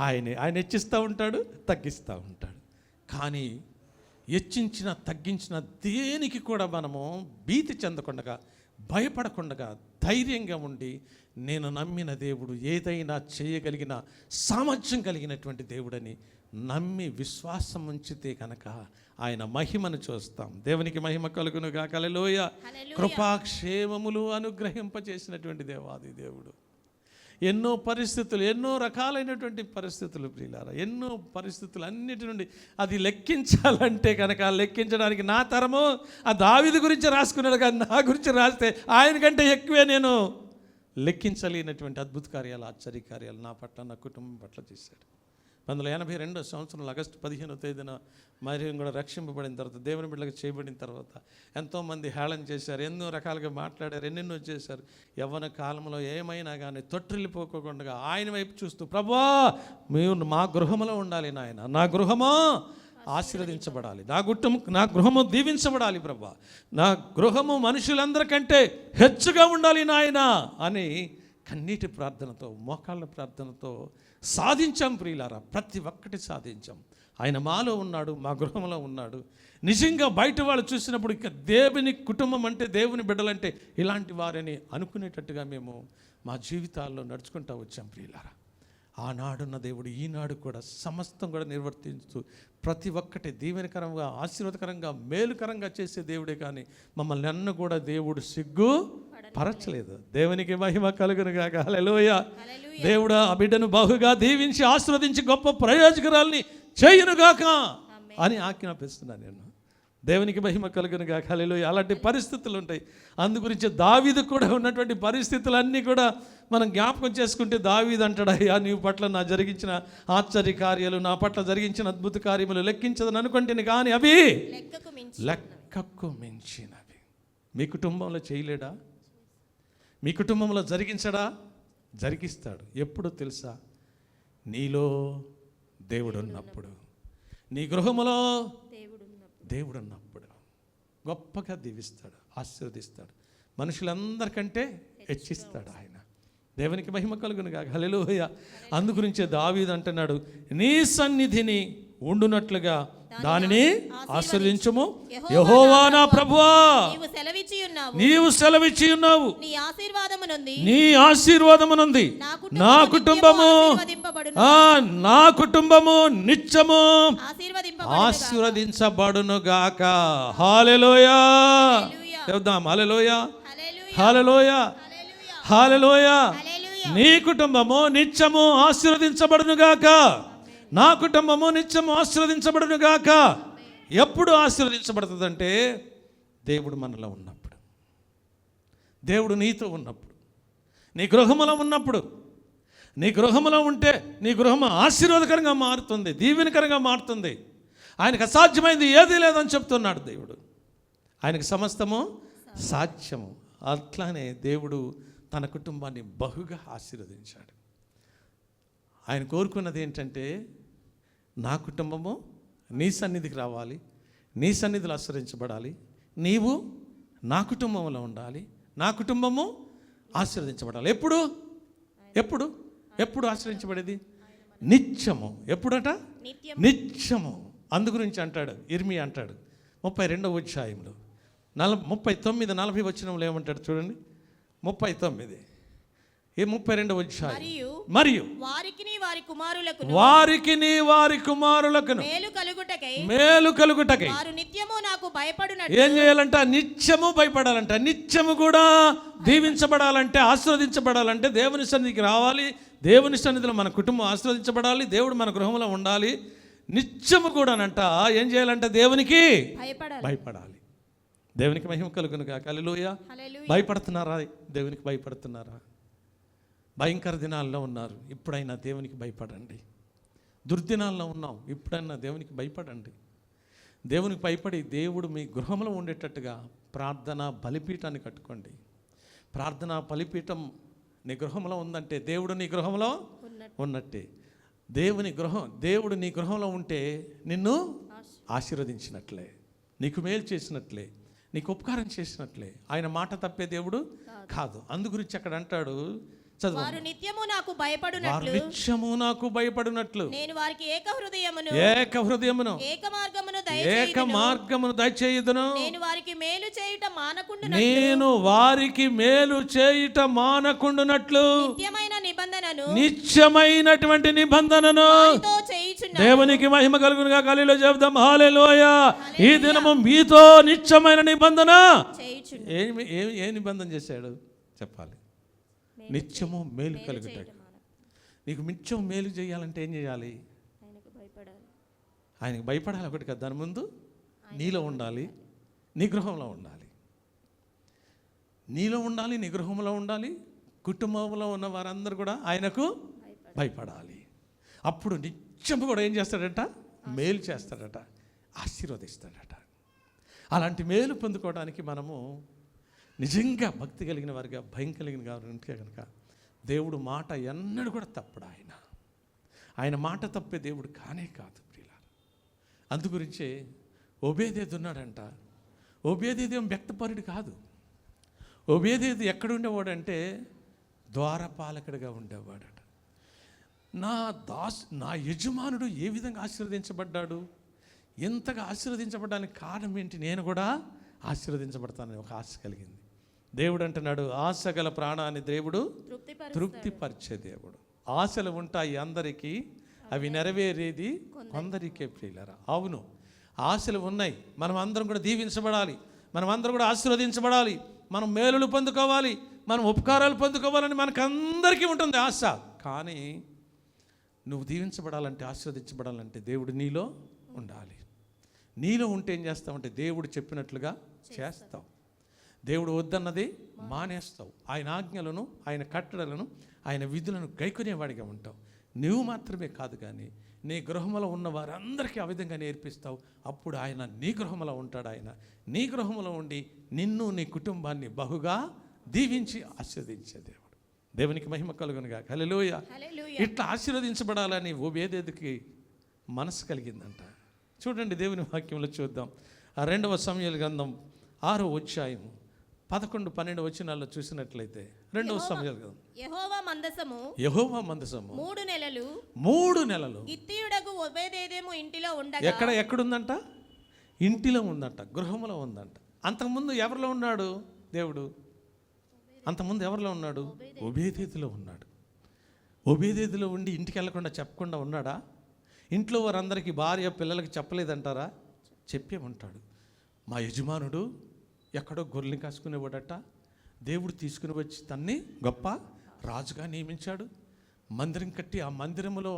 ఆయనే. ఆయన హెచ్చిస్తూ ఉంటాడు, తగ్గిస్తూ ఉంటాడు. కానీ హెచ్చించిన తగ్గించిన దేనికి కూడా మనము భీతి చెందకుండా, భయపడకుండా, ధైర్యంగా ఉండి నేను నమ్మిన దేవుడు ఏదైనా చేయగలిగిన సామర్థ్యం కలిగినటువంటి దేవుడని నమ్మి విశ్వాసం ఉంచితే కనుక ఆయన మహిమను చూస్తాం. దేవునికి మహిమ కలుగును గాక. హల్లెలూయా. కృపాక్షేమములు అనుగ్రహింపచేసినటువంటి దేవాది దేవుడు. ఎన్నో పరిస్థితులు, ఎన్నో రకాలైనటువంటి పరిస్థితులు ప్రియులారా, ఎన్నో పరిస్థితులు అన్నిటి నుండి అది లెక్కించాలంటే కనుక లెక్కించడానికి నా తరము ఆ దావీదు గురించి రాసుకున్నాడు, కానీ నా గురించి రాస్తే ఆయన కంటే ఎక్కువే నేను లెక్కించలేనటువంటి అద్భుత కార్యాలు, ఆశ్చర్య కార్యాలు నా పట్ల, నా కుటుంబం పట్ల చేశాడు. 1982 సంవత్సరం ఆగస్టు 15వ తేదీన మరియు కూడా రక్షింపబడిన తర్వాత, దేవుని బిడ్డలకు చేయబడిన తర్వాత ఎంతోమంది హేళన చేశారు, ఎన్నో రకాలుగా మాట్లాడారు, ఎన్నెన్నో చేశారు. యవ్వన కాలంలో ఏమైనా కానీ తొట్టిల్లిపోకుండా ఆయన వైపు చూస్తూ, ప్రభువా మీరు మా గృహంలో ఉండాలి నాయన, నా గృహమో ఆశీర్వదించబడాలి, నా గృహము దీవించబడాలి ప్రభువా, నా గృహము మనుషులందరికంటే హెచ్చుగా ఉండాలి నాయన అని కన్నీటి ప్రార్థనతో, మోకాళ్ళ ప్రార్థనతో సాధించాం ప్రియులారా. ప్రతి ఒక్కటి సాధించాం. ఆయన మాలో ఉన్నాడు, మా గృహంలో ఉన్నాడు. నిజంగా బయట వాళ్ళు చూసినప్పుడు ఇక దేవుని కుటుంబం అంటే, దేవుని బిడ్డలంటే ఇలాంటి వారని అనుకునేటట్టుగా మేము మా జీవితాల్లో నడుచుకుంటూ వచ్చాం ప్రియులారా. ఆనాడున్న దేవుడు ఈనాడు కూడా సమస్తం కూడా నిర్వర్తించు ప్రతి ఒక్కటి దీవెనకరంగా, ఆశీర్వాదకరంగా, మేలుకరంగా చేసే దేవుడే. కానీ మమ్మల్ని అన్న కూడా దేవుడు సిగ్గు పరచలేదు. దేవునికి మహిమ కలుగును గాక. హల్లెలూయా. దేవుడు ఆ బిడ్డను బహుగా దీవించి ఆశీర్వదించి గొప్ప ప్రయోజకురాల్ని చేయునుగాక అని ఆజ్ఞాపిస్తున్నాను నేను. దేవునికి మహిమ కలుగును గాక. హల్లెలూయా. అలాంటి పరిస్థితులు ఉంటాయి. అందు గురించి దావీదు కూడా ఉన్నటువంటి పరిస్థితులన్నీ కూడా మనం జ్ఞాపకం చేసుకుంటే దావీదు అంటాడు, అయ్యా నీవు పట్ల నా జరిగించిన ఆశ్చర్య కార్యాలు, నా పట్ల జరిగించిన అద్భుత కార్యములు లెక్కించదని అనుకుంటేనే కానీ అవి లెక్కకు మించినవి. మీ కుటుంబంలో చేయలేడా? మీ కుటుంబంలో జరిగించడా? జరిగిస్తాడు. ఎప్పుడు తెలుసా? నీలో దేవుడు ఉన్నప్పుడు, నీ గృహములో దేవుడు ఉన్నప్పుడు గొప్పగా దీవిస్తాడు, ఆశీర్వదిస్తాడు. మనుషులందరికంటే హెచ్చిస్తాడు ఆయన. దేవునికి మహిమ కలుగును గాక. హల్లెలూయా. అందుగురించే దావీదు అంటున్నాడు, నీ సన్నిధిని ఉండునట్లుగా దానిని ఆశీర్వదించుము యెహోవా నా ప్రభువా, నీవు సెలవిచ్చి ఉన్నావు, నీ ఆశీర్వాదమునుంది నా కుటుంబము నిత్యము ఆశీర్వదించబడును గాక. హల్లెలూయా. చెప్దాం హల్లెలూయా, హల్లెలూయా, హల్లెలూయా. నీ కుటుంబము నిత్యము ఆశీర్వదించబడును గాక. నా కుటుంబము నిత్యము ఆశీర్వదించబడును గాక. ఎప్పుడు ఆశీర్వదించబడుతుందంటే దేవుడు మనలో ఉన్నప్పుడు, దేవుడు నీతో ఉన్నప్పుడు, నీ గృహములో ఉన్నప్పుడు. నీ గృహములో ఉంటే నీ గృహం ఆశీర్వాదకరంగా మారుతుంది, దీవెనకరంగా మారుతుంది. ఆయనకు అసాధ్యమైంది ఏదీ లేదని చెప్తున్నాడు దేవుడు. ఆయనకు సమస్తము సాధ్యము. అట్లానే దేవుడు తన కుటుంబాన్ని బహుగా ఆశీర్వదించాడు. ఆయన కోరుకున్నది ఏంటంటే, నా కుటుంబము నీ సన్నిధికి రావాలి, నీ సన్నిధిలో ఆశీర్వదించబడాలి, నీవు నా కుటుంబంలో ఉండాలి, నా కుటుంబము ఆశీర్వదించబడాలి. ఎప్పుడు ఎప్పుడు ఎప్పుడు ఆశ్రయించబడేది? నిత్యము. ఎప్పుడట? నిత్యము. అందు గురించి అంటాడు ఇర్మియా, అంటాడు 32వ అధ్యాయంలో 39-40 వచనంలో ఏమంటాడు చూడండి. 39 ఈ 32వ అధ్యాయం. మరియు వారికి వారి కుమారులకు మేలు కలుగుటకై ఏం చేయాలంట? నిత్యము భయపడాలంట. నిత్యము కూడా దీవించబడాలంటే, ఆశీర్వదించబడాలంటే దేవుని సన్నిధికి రావాలి. దేవుని సన్నిధిలో మన కుటుంబం ఆశీర్వదించబడాలి. దేవుడు మన గృహంలో ఉండాలి. నిత్యము కూడానంట ఏం చేయాలంట? దేవునికి భయపడాలి. దేవునికి మహిమ కలుగును గాక. హల్లెలూయా. భయపడుతున్నారా? దేవునికి భయపడుతున్నారా? భయంకర దినాల్లో ఉన్నారు, ఇప్పుడైనా దేవునికి భయపడండి. దుర్దినాల్లో ఉన్నాం, ఇప్పుడైనా దేవునికి భయపడండి. దేవునికి భయపడి దేవుడు మీ గృహంలో ఉండేటట్టుగా ప్రార్థన బలిపీఠాన్ని కట్టుకోండి. ప్రార్థన బలిపీఠం నీ గృహంలో ఉందంటే దేవుడు నీ గృహంలో ఉన్నట్టే. దేవుడు నీ గృహంలో ఉంటే నిన్ను ఆశీర్వదించినట్లే, నీకు మేలు చేసినట్లే, నీకు ఉపకారం చేసినట్లే. ఆయన మాట తప్పే దేవుడు కాదు. అందు గురించి అక్కడ అంటాడు, వారు నిత్యము నాకు భయపడునట్లు నేను వారికి ఏక హృదయమును ఏక మార్గమును దయచేయుదును. నేను వారికి మేలు చేయుట మానకుండునట్లు నిత్యమైనటువంటి నిబంధనను దేవునికి మహిమ కలుగును గాక. హల్లెలూయా చెప్దాం. హల్లెలూయా. ఈ దినము మీతో నిత్యమైన నిబంధన. ఏ నిబంధన చేశాడు చెప్పాలి? నిత్యము మేలు కలుగుతాడు. నీకు నిత్యం మేలు చేయాలంటే ఏం చేయాలి? ఆయనకు భయపడాలి. ఒకటి కదా, దాని ముందు నీలో ఉండాలి, నీ గృహంలో ఉండాలి. నీలో ఉండాలి, నీ గృహంలో ఉండాలి. కుటుంబంలో ఉన్న వారందరూ కూడా ఆయనకు భయపడాలి. అప్పుడు నిత్యము కూడా ఏం చేస్తాడట? మేలు చేస్తాడట, ఆశీర్వదిస్తాడట. అలాంటి మేలు పొందుకోవడానికి మనము నిజంగా భక్తి కలిగిన వారిగా, భయం కలిగిన వారు ఉంటే కనుక దేవుడు మాట ఎన్నడూ కూడా తప్పడు. ఆయన మాట తప్పే దేవుడు కానే కాదు ప్రియులారా. అందుగురించే ఓబేదేదు ఉన్నాడంట. ఓబేదేదేం వ్యక్తపరుడు కాదు. ఓబేదేదు ఎక్కడుండేవాడంటే ద్వారపాలకుడిగా ఉండేవాడట. నా యజమానుడు ఏ విధంగా ఆశీర్వదించబడ్డాడు, ఎంతగా ఆశీర్వదించబడ్డానికి కారణం ఏంటి? నేను కూడా ఆశీర్వదించబడతానని ఒక ఆశ కలిగింది. దేవుడు అంటున్నాడు, ఆశ గల ప్రాణాన్ని దేవుడు తృప్తిపరిచే దేవుడు. ఆశలు ఉంటాయి అందరికీ, అవి నెరవేరేది కొందరికే ప్రియులారా. అవును, ఆశలు ఉన్నాయి. మనం అందరం కూడా దీవించబడాలి, మనం అందరం కూడా ఆశీర్వదించబడాలి, మనం మేలులు పొందుకోవాలి, మనం ఉపకారాలు పొందుకోవాలని మనకందరికీ ఉంటుంది ఆశ. కానీ నువ్వు దీవించబడాలంటే, ఆశీర్వదించబడాలంటే దేవుడు నీలో ఉండాలి. నీలో ఉంటే ఏం చేస్తావంటే దేవుడు చెప్పినట్లుగా చేస్తావు. దేవుడు వద్దన్నది మానేస్తావు. ఆయన ఆజ్ఞలను, ఆయన కట్టడలను, ఆయన విధులను గైకొనేవాడిగా ఉంటావు. నువ్వు మాత్రమే కాదు కానీ నీ గృహంలో ఉన్న వారందరికీ ఆ విధంగా నేర్పిస్తావు. అప్పుడు ఆయన నీ గృహంలో ఉంటాడు. ఆయన నీ గృహంలో ఉండి నిన్ను నీ కుటుంబాన్ని బహుగా దీవించి ఆశీర్వదించే దేవుడు. దేవునికి మహిమ కలుగునుగా. హల్లెలూయా. ఇట్లా ఆశీర్వదించబడాలని ఓబేదేదుకి మనసు కలిగిందంట. చూడండి దేవుని వాక్యంలో చూద్దాం. ఆ 2వ సమూయేలు గ్రంథం 6వ అధ్యాయం 11-12 వచనాల్లో చూసినట్లయితే 2వ సమూయేలు గ్రంథం యెహోవా మందసము 3 నెలలు గిత్తీయుడగు ఓబేదేదోము ఇంటిలో ఉండగా. ఎక్కడుందంట? ఇంటిలో ఉందంట, గృహంలో ఉందంట. అంతకుముందు ఎవరిలో ఉన్నాడు దేవుడు? అంతకుముందు ఎవరిలో ఉన్నాడు? ఓబేదేదులో ఉన్నాడు. ఓబేదేదులో ఉండి ఇంటికి వెళ్ళకుండా చెప్పకుండా ఉన్నాడా? ఇంట్లో వారందరికీ భార్య పిల్లలకి చెప్పలేదంటారా? చెప్పే ఉంటాడు. మా యజమానుడు ఎక్కడో గొర్రెల్ని కాసుకునేవాడట. దేవుడు తీసుకుని వచ్చి తన్ని గొప్ప రాజుగా నియమించాడు. మందిరం కట్టి ఆ మందిరంలో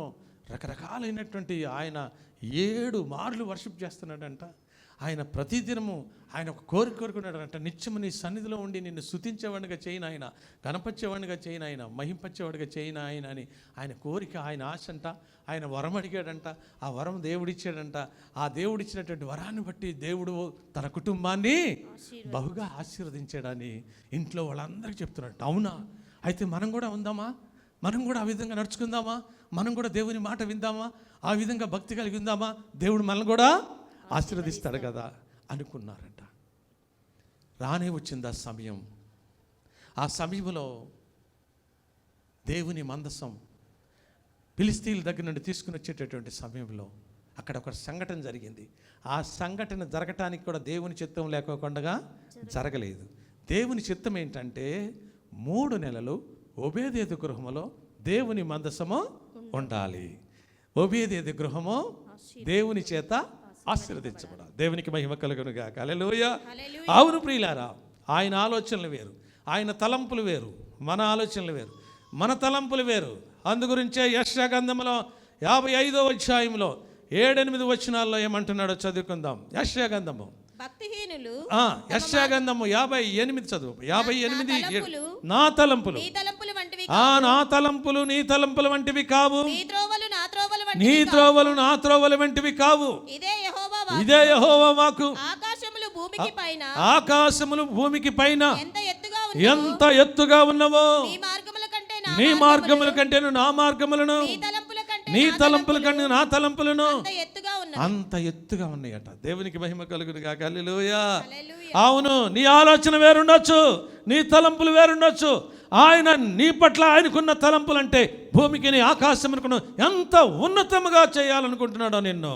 రకరకాలైనటువంటి ఆయన 7 మార్లు వర్షిప్ చేస్తున్నాడంట. ఆయన ప్రతిదినము ఆయన ఒక కోరుకున్నాడంట, నిత్యము నీ సన్నిధిలో ఉండి నిన్ను స్తుతించేవాడిగా చేయను ఆయన, కనపరిచేవాడిగా చేయను ఆయన, మహింపచ్చేవాడిగా చేయను ఆయన అని ఆయన కోరిక, ఆయన ఆశ అంట. ఆయన వరం అడిగాడంట, ఆ వరం దేవుడిచ్చాడంట. ఆ దేవుడిచ్చినటువంటి వరాన్ని బట్టి దేవుడు తన కుటుంబాన్ని బహుగా ఆశీర్వదించాడని ఇంట్లో వాళ్ళందరికీ చెప్తున్నాడు. అవునా? అయితే మనం కూడా ఉందామా? మనం కూడా ఆ విధంగా నడుచుకుందామా? మనం కూడా దేవుని మాట విందామా? ఆ విధంగా భక్తి కలిగి ఉందామా? దేవుడు మనల్ని కూడా ఆశీర్వదిస్తాడు కదా అనుకున్నారంట. రానే వచ్చింది ఆ సమయం. ఆ సమయంలో దేవుని మందసం ఫిలిష్తీయుల దగ్గర నుండి తీసుకుని వచ్చేటటువంటి సమయంలో అక్కడ ఒక సంఘటన జరిగింది. ఆ సంఘటన జరగటానికి కూడా దేవుని చిత్తం లేకోకుండా జరగలేదు. దేవుని చిత్తం ఏంటంటే 3 నెలలు ఓబేదేదు గృహములో దేవుని మందసము ఉండాలి. ఓబేదేదు గృహము దేవుని చేత ఆశీర్వదించబడాలి. దేవునికి మహిమ కలుగును గాక. హల్లెలూయా. అవును ప్రియులారా, ఆయన ఆలోచనలు వేరు, ఆయన తలంపులు వేరు, మన ఆలోచనలు వేరు, మన తలంపులు వేరు. అందుగురించే యెషయా గ్రంథంలో 55వ అధ్యాయంలో 7-8 వచనాల్లో ఏమంటున్నాడో చదువుకుందాం. యెషయా గ్రంథము భక్తిహీనులు యెషయా గ్రంథము 58 చదువు. 58 నా తలంపులు నీ తలంపులు వంటివి నా తలంపులు నీ తలంపుల వంటివి కావు, నీ త్రోవలు నా త్రోవలు వంటివి నీ త్రోవలు నా త్రోవల వంటివి కావు. ఇదే యెహోవా వాక్కు. ఆకాశములు భూమికి పైన ఎంత ఎత్తుగా ఉన్నవో నీ మార్గముల కంటేను నా మార్గములను, నీ తలంపుల కంటే నా తలంపులను అంత ఎత్తుగా ఉన్నాయట. దేవునికి మహిమ కలుగును గాక. హల్లెలూయా. అవును, నీ ఆలోచన వేరుండొచ్చు, నీ తలంపులు వేరుండొచ్చు. ఆయన నీ పట్ల ఆయనకున్న తలంపులు అంటే భూమికి నీ ఆకాశమునకును ఎంత ఉన్నతముగా చేయాలనుకుంటున్నాడో నిన్ను.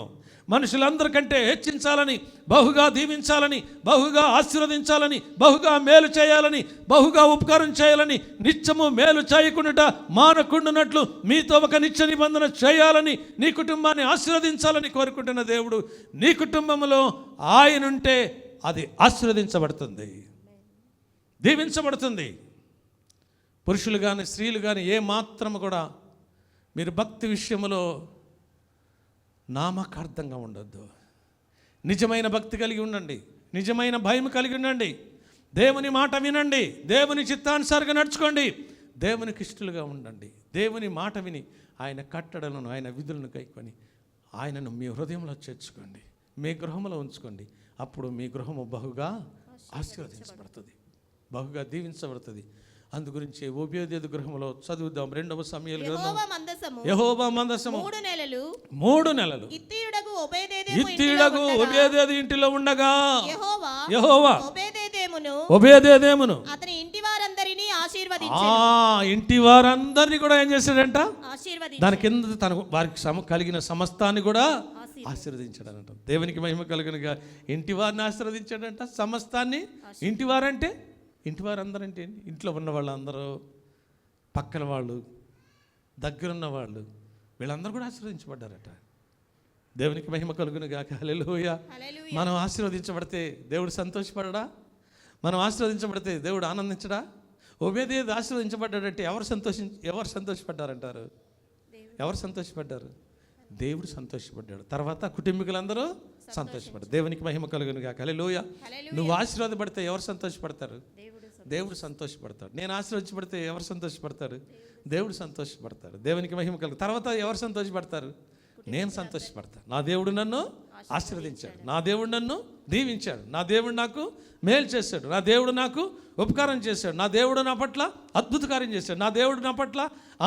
మనుషులందరికంటే హెచ్చించాలని, బహుగా దీవించాలని, బహుగా ఆశీర్వదించాలని, బహుగా మేలు చేయాలని, బహుగా ఉపకారం చేయాలని, నిత్యము మేలు చేయకుండా మానకుండానట్లు మీతో ఒక నిత్య నిబంధన చేయాలని, నీ కుటుంబాన్ని ఆశీర్వదించాలని కోరుకుంటున్న దేవుడు. నీ కుటుంబంలో ఆయనుంటే అది ఆశీర్వదించబడుతుంది, దీవించబడుతుంది. పురుషులు కానీ స్త్రీలు కానీ ఏ మాత్రము కూడా మీరు భక్తి విషయంలో నామకార్థంగా ఉండొద్దు. నిజమైన భక్తి కలిగి ఉండండి, నిజమైన భయం కలిగి ఉండండి, దేవుని మాట వినండి, దేవుని చిత్తానుసారంగా నడుచుకోండి, దేవునికి ఇష్టలుగా ఉండండి. దేవుని మాట విని ఆయన కట్టడలను, ఆయన విధులను కైకొని ఆయనను మీ హృదయంలో చేర్చుకోండి, మీ గృహంలో ఉంచుకోండి. అప్పుడు మీ గృహము బహుగా ఆశీర్వదించబడుతుంది, బహుగా దీవించబడుతుంది. అందుగురించి ఓబేదేదు గృహంలో చదువుదాం. 2వ సమూయేలు గ్రంథం. యెహోవా మందసము 3 నెలలు గిత్తీయుడగు ఓబేదేదు ఇంటిలో ఉండగా యెహోవా ఓబేదేదోమును అతని ఇంటి వారందరినీ ఆశీర్వదించాడు. ఇంటి వారందరినీ కూడా ఏం చేశాడంట? దాని కింద తన వారికి కలిగిన సమస్తాన్ని కూడా ఆశీర్వదించాడనంట. దేవునికి మహిమ కలుగునుగా. ఇంటి వారిని ఆశీర్వదించాడంట, సమస్తాన్ని. ఇంటి వారంటే ఇంటి వారందరంటే ఇంట్లో ఉన్న వాళ్ళందరూ, పక్కన వాళ్ళు, దగ్గరున్న వాళ్ళు, వీళ్ళందరూ కూడా ఆశీర్వదించబడ్డారట. దేవునికి మహిమ కలుగును గాక. హల్లెలూయా. మనం ఆశీర్వదించబడితే దేవుడు సంతోషపడడా? మనం ఆశీర్వదించబడితే దేవుడు ఆనందించడా? ఓబేదేదు ఆశీర్వదించబడ్డాడంటే ఎవరు సంతోషపడ్డారంటారు? ఎవరు సంతోషపడ్డారు? దేవుడు సంతోషపడ్డాడు. తర్వాత కుటుంబీకులందరూ సంతోషపడ్డారు. దేవునికి మహిమ కలుగును గాక. హల్లెలూయా. నువ్వు ఆశీర్వాదపడితే ఎవరు సంతోషపడతారు? దేవుడు సంతోషపడతాడు. నేను ఆశీర్వదించబడితే ఎవరు సంతోషపడతారు? దేవుడు సంతోషపడతాడు. దేవునికి మహిమ కలుగు. తర్వాత ఎవరు సంతోషపడతారు? నేను సంతోషపడతాను. నా దేవుడు నన్ను ఆశీర్వదించాడు, నా దేవుడు నన్ను దీవించాడు, నా దేవుడు నాకు మేలు చేశాడు, నా దేవుడు నాకు ఉపకారం చేశాడు, నా దేవుడు నా పట్ల అద్భుత కార్యం చేశాడు, నా దేవుడు నా పట్ల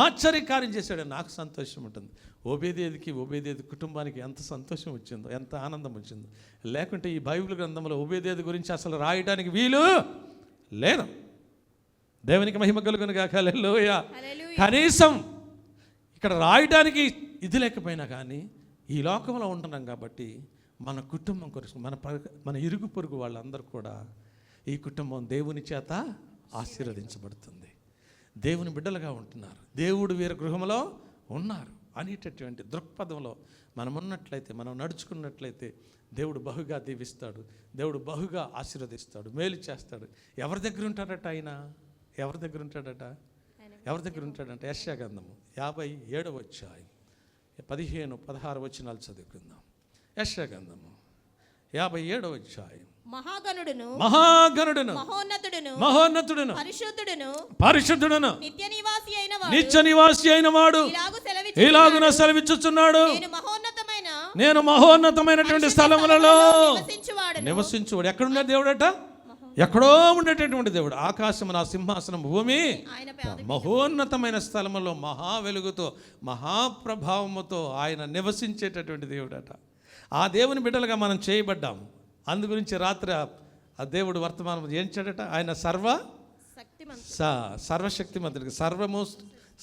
ఆశ్చర్య కార్యం చేశాడు. నాకు సంతోషం ఉంటుంది. ఓబేదేదు కుటుంబానికి ఎంత సంతోషం వచ్చిందో, ఎంత ఆనందం వచ్చిందో. లేకుంటే ఈ బైబిల్ గ్రంథంలో ఓబేదేదు గురించి అసలు రాయడానికి వీలు లేదు. దేవునికి మహిమ కలుగును గాక. హల్లెలూయా. కనీసం ఇక్కడ రాయడానికి ఇది లేకపోయినా కానీ ఈ లోకంలో ఉంటున్నాం కాబట్టి మన కుటుంబం కొరకు మన ఇరుగు పొరుగు వాళ్ళందరూ కూడా ఈ కుటుంబం దేవుని చేత ఆశీర్వదించబడుతుంది. దేవుని బిడ్డలుగా ఉంటున్నారు, దేవుడు వీరి గృహంలో ఉన్నారు అనేటటువంటి దృక్పథంలో మనం ఉన్నట్లయితే, మనం నడుచుకున్నట్లయితే దేవుడు బహుగా దీవిస్తాడు, దేవుడు బహుగా ఆశీర్వదిస్తాడు, మేలు చేస్తాడు. ఎవరి దగ్గర ఉంటాడట ఆయన? ఎవరి దగ్గర ఉంటాడట? ఎవరి దగ్గర ఉంటాడంటే యెషయా గ్రంథము 57వ అధ్యాయం 15-16 వచనాలు చదువుకుందాం. యెషయా గ్రంథము 57వ అధ్యాయం. మహాగణుడును మహోన్నతుడును పరిశుద్ధుడును నిత్య నివాసి అయిన వాడు ఇలాగున సెలవిచ్చుచున్నాడు, నేను మహోన్నతమైనటువంటి స్థలములలో నివసించువాడు. ఎక్కడున్న దేవుడట? ఎక్కడో ఉండేటటువంటి దేవుడు. ఆకాశము నా సింహాసనం, భూమి మహోన్నతమైన స్థలములో మహా వెలుగుతో మహాప్రభావముతో ఆయన నివసించేటటువంటి దేవుడట. ఆ దేవుని బిడ్డలుగా మనం చేయబడ్డాం. అందు గురించి రాత్రి ఆ దేవుడు వర్తమానం ఏం చేయడట? ఆయన సర్వశక్తిమంతుడికి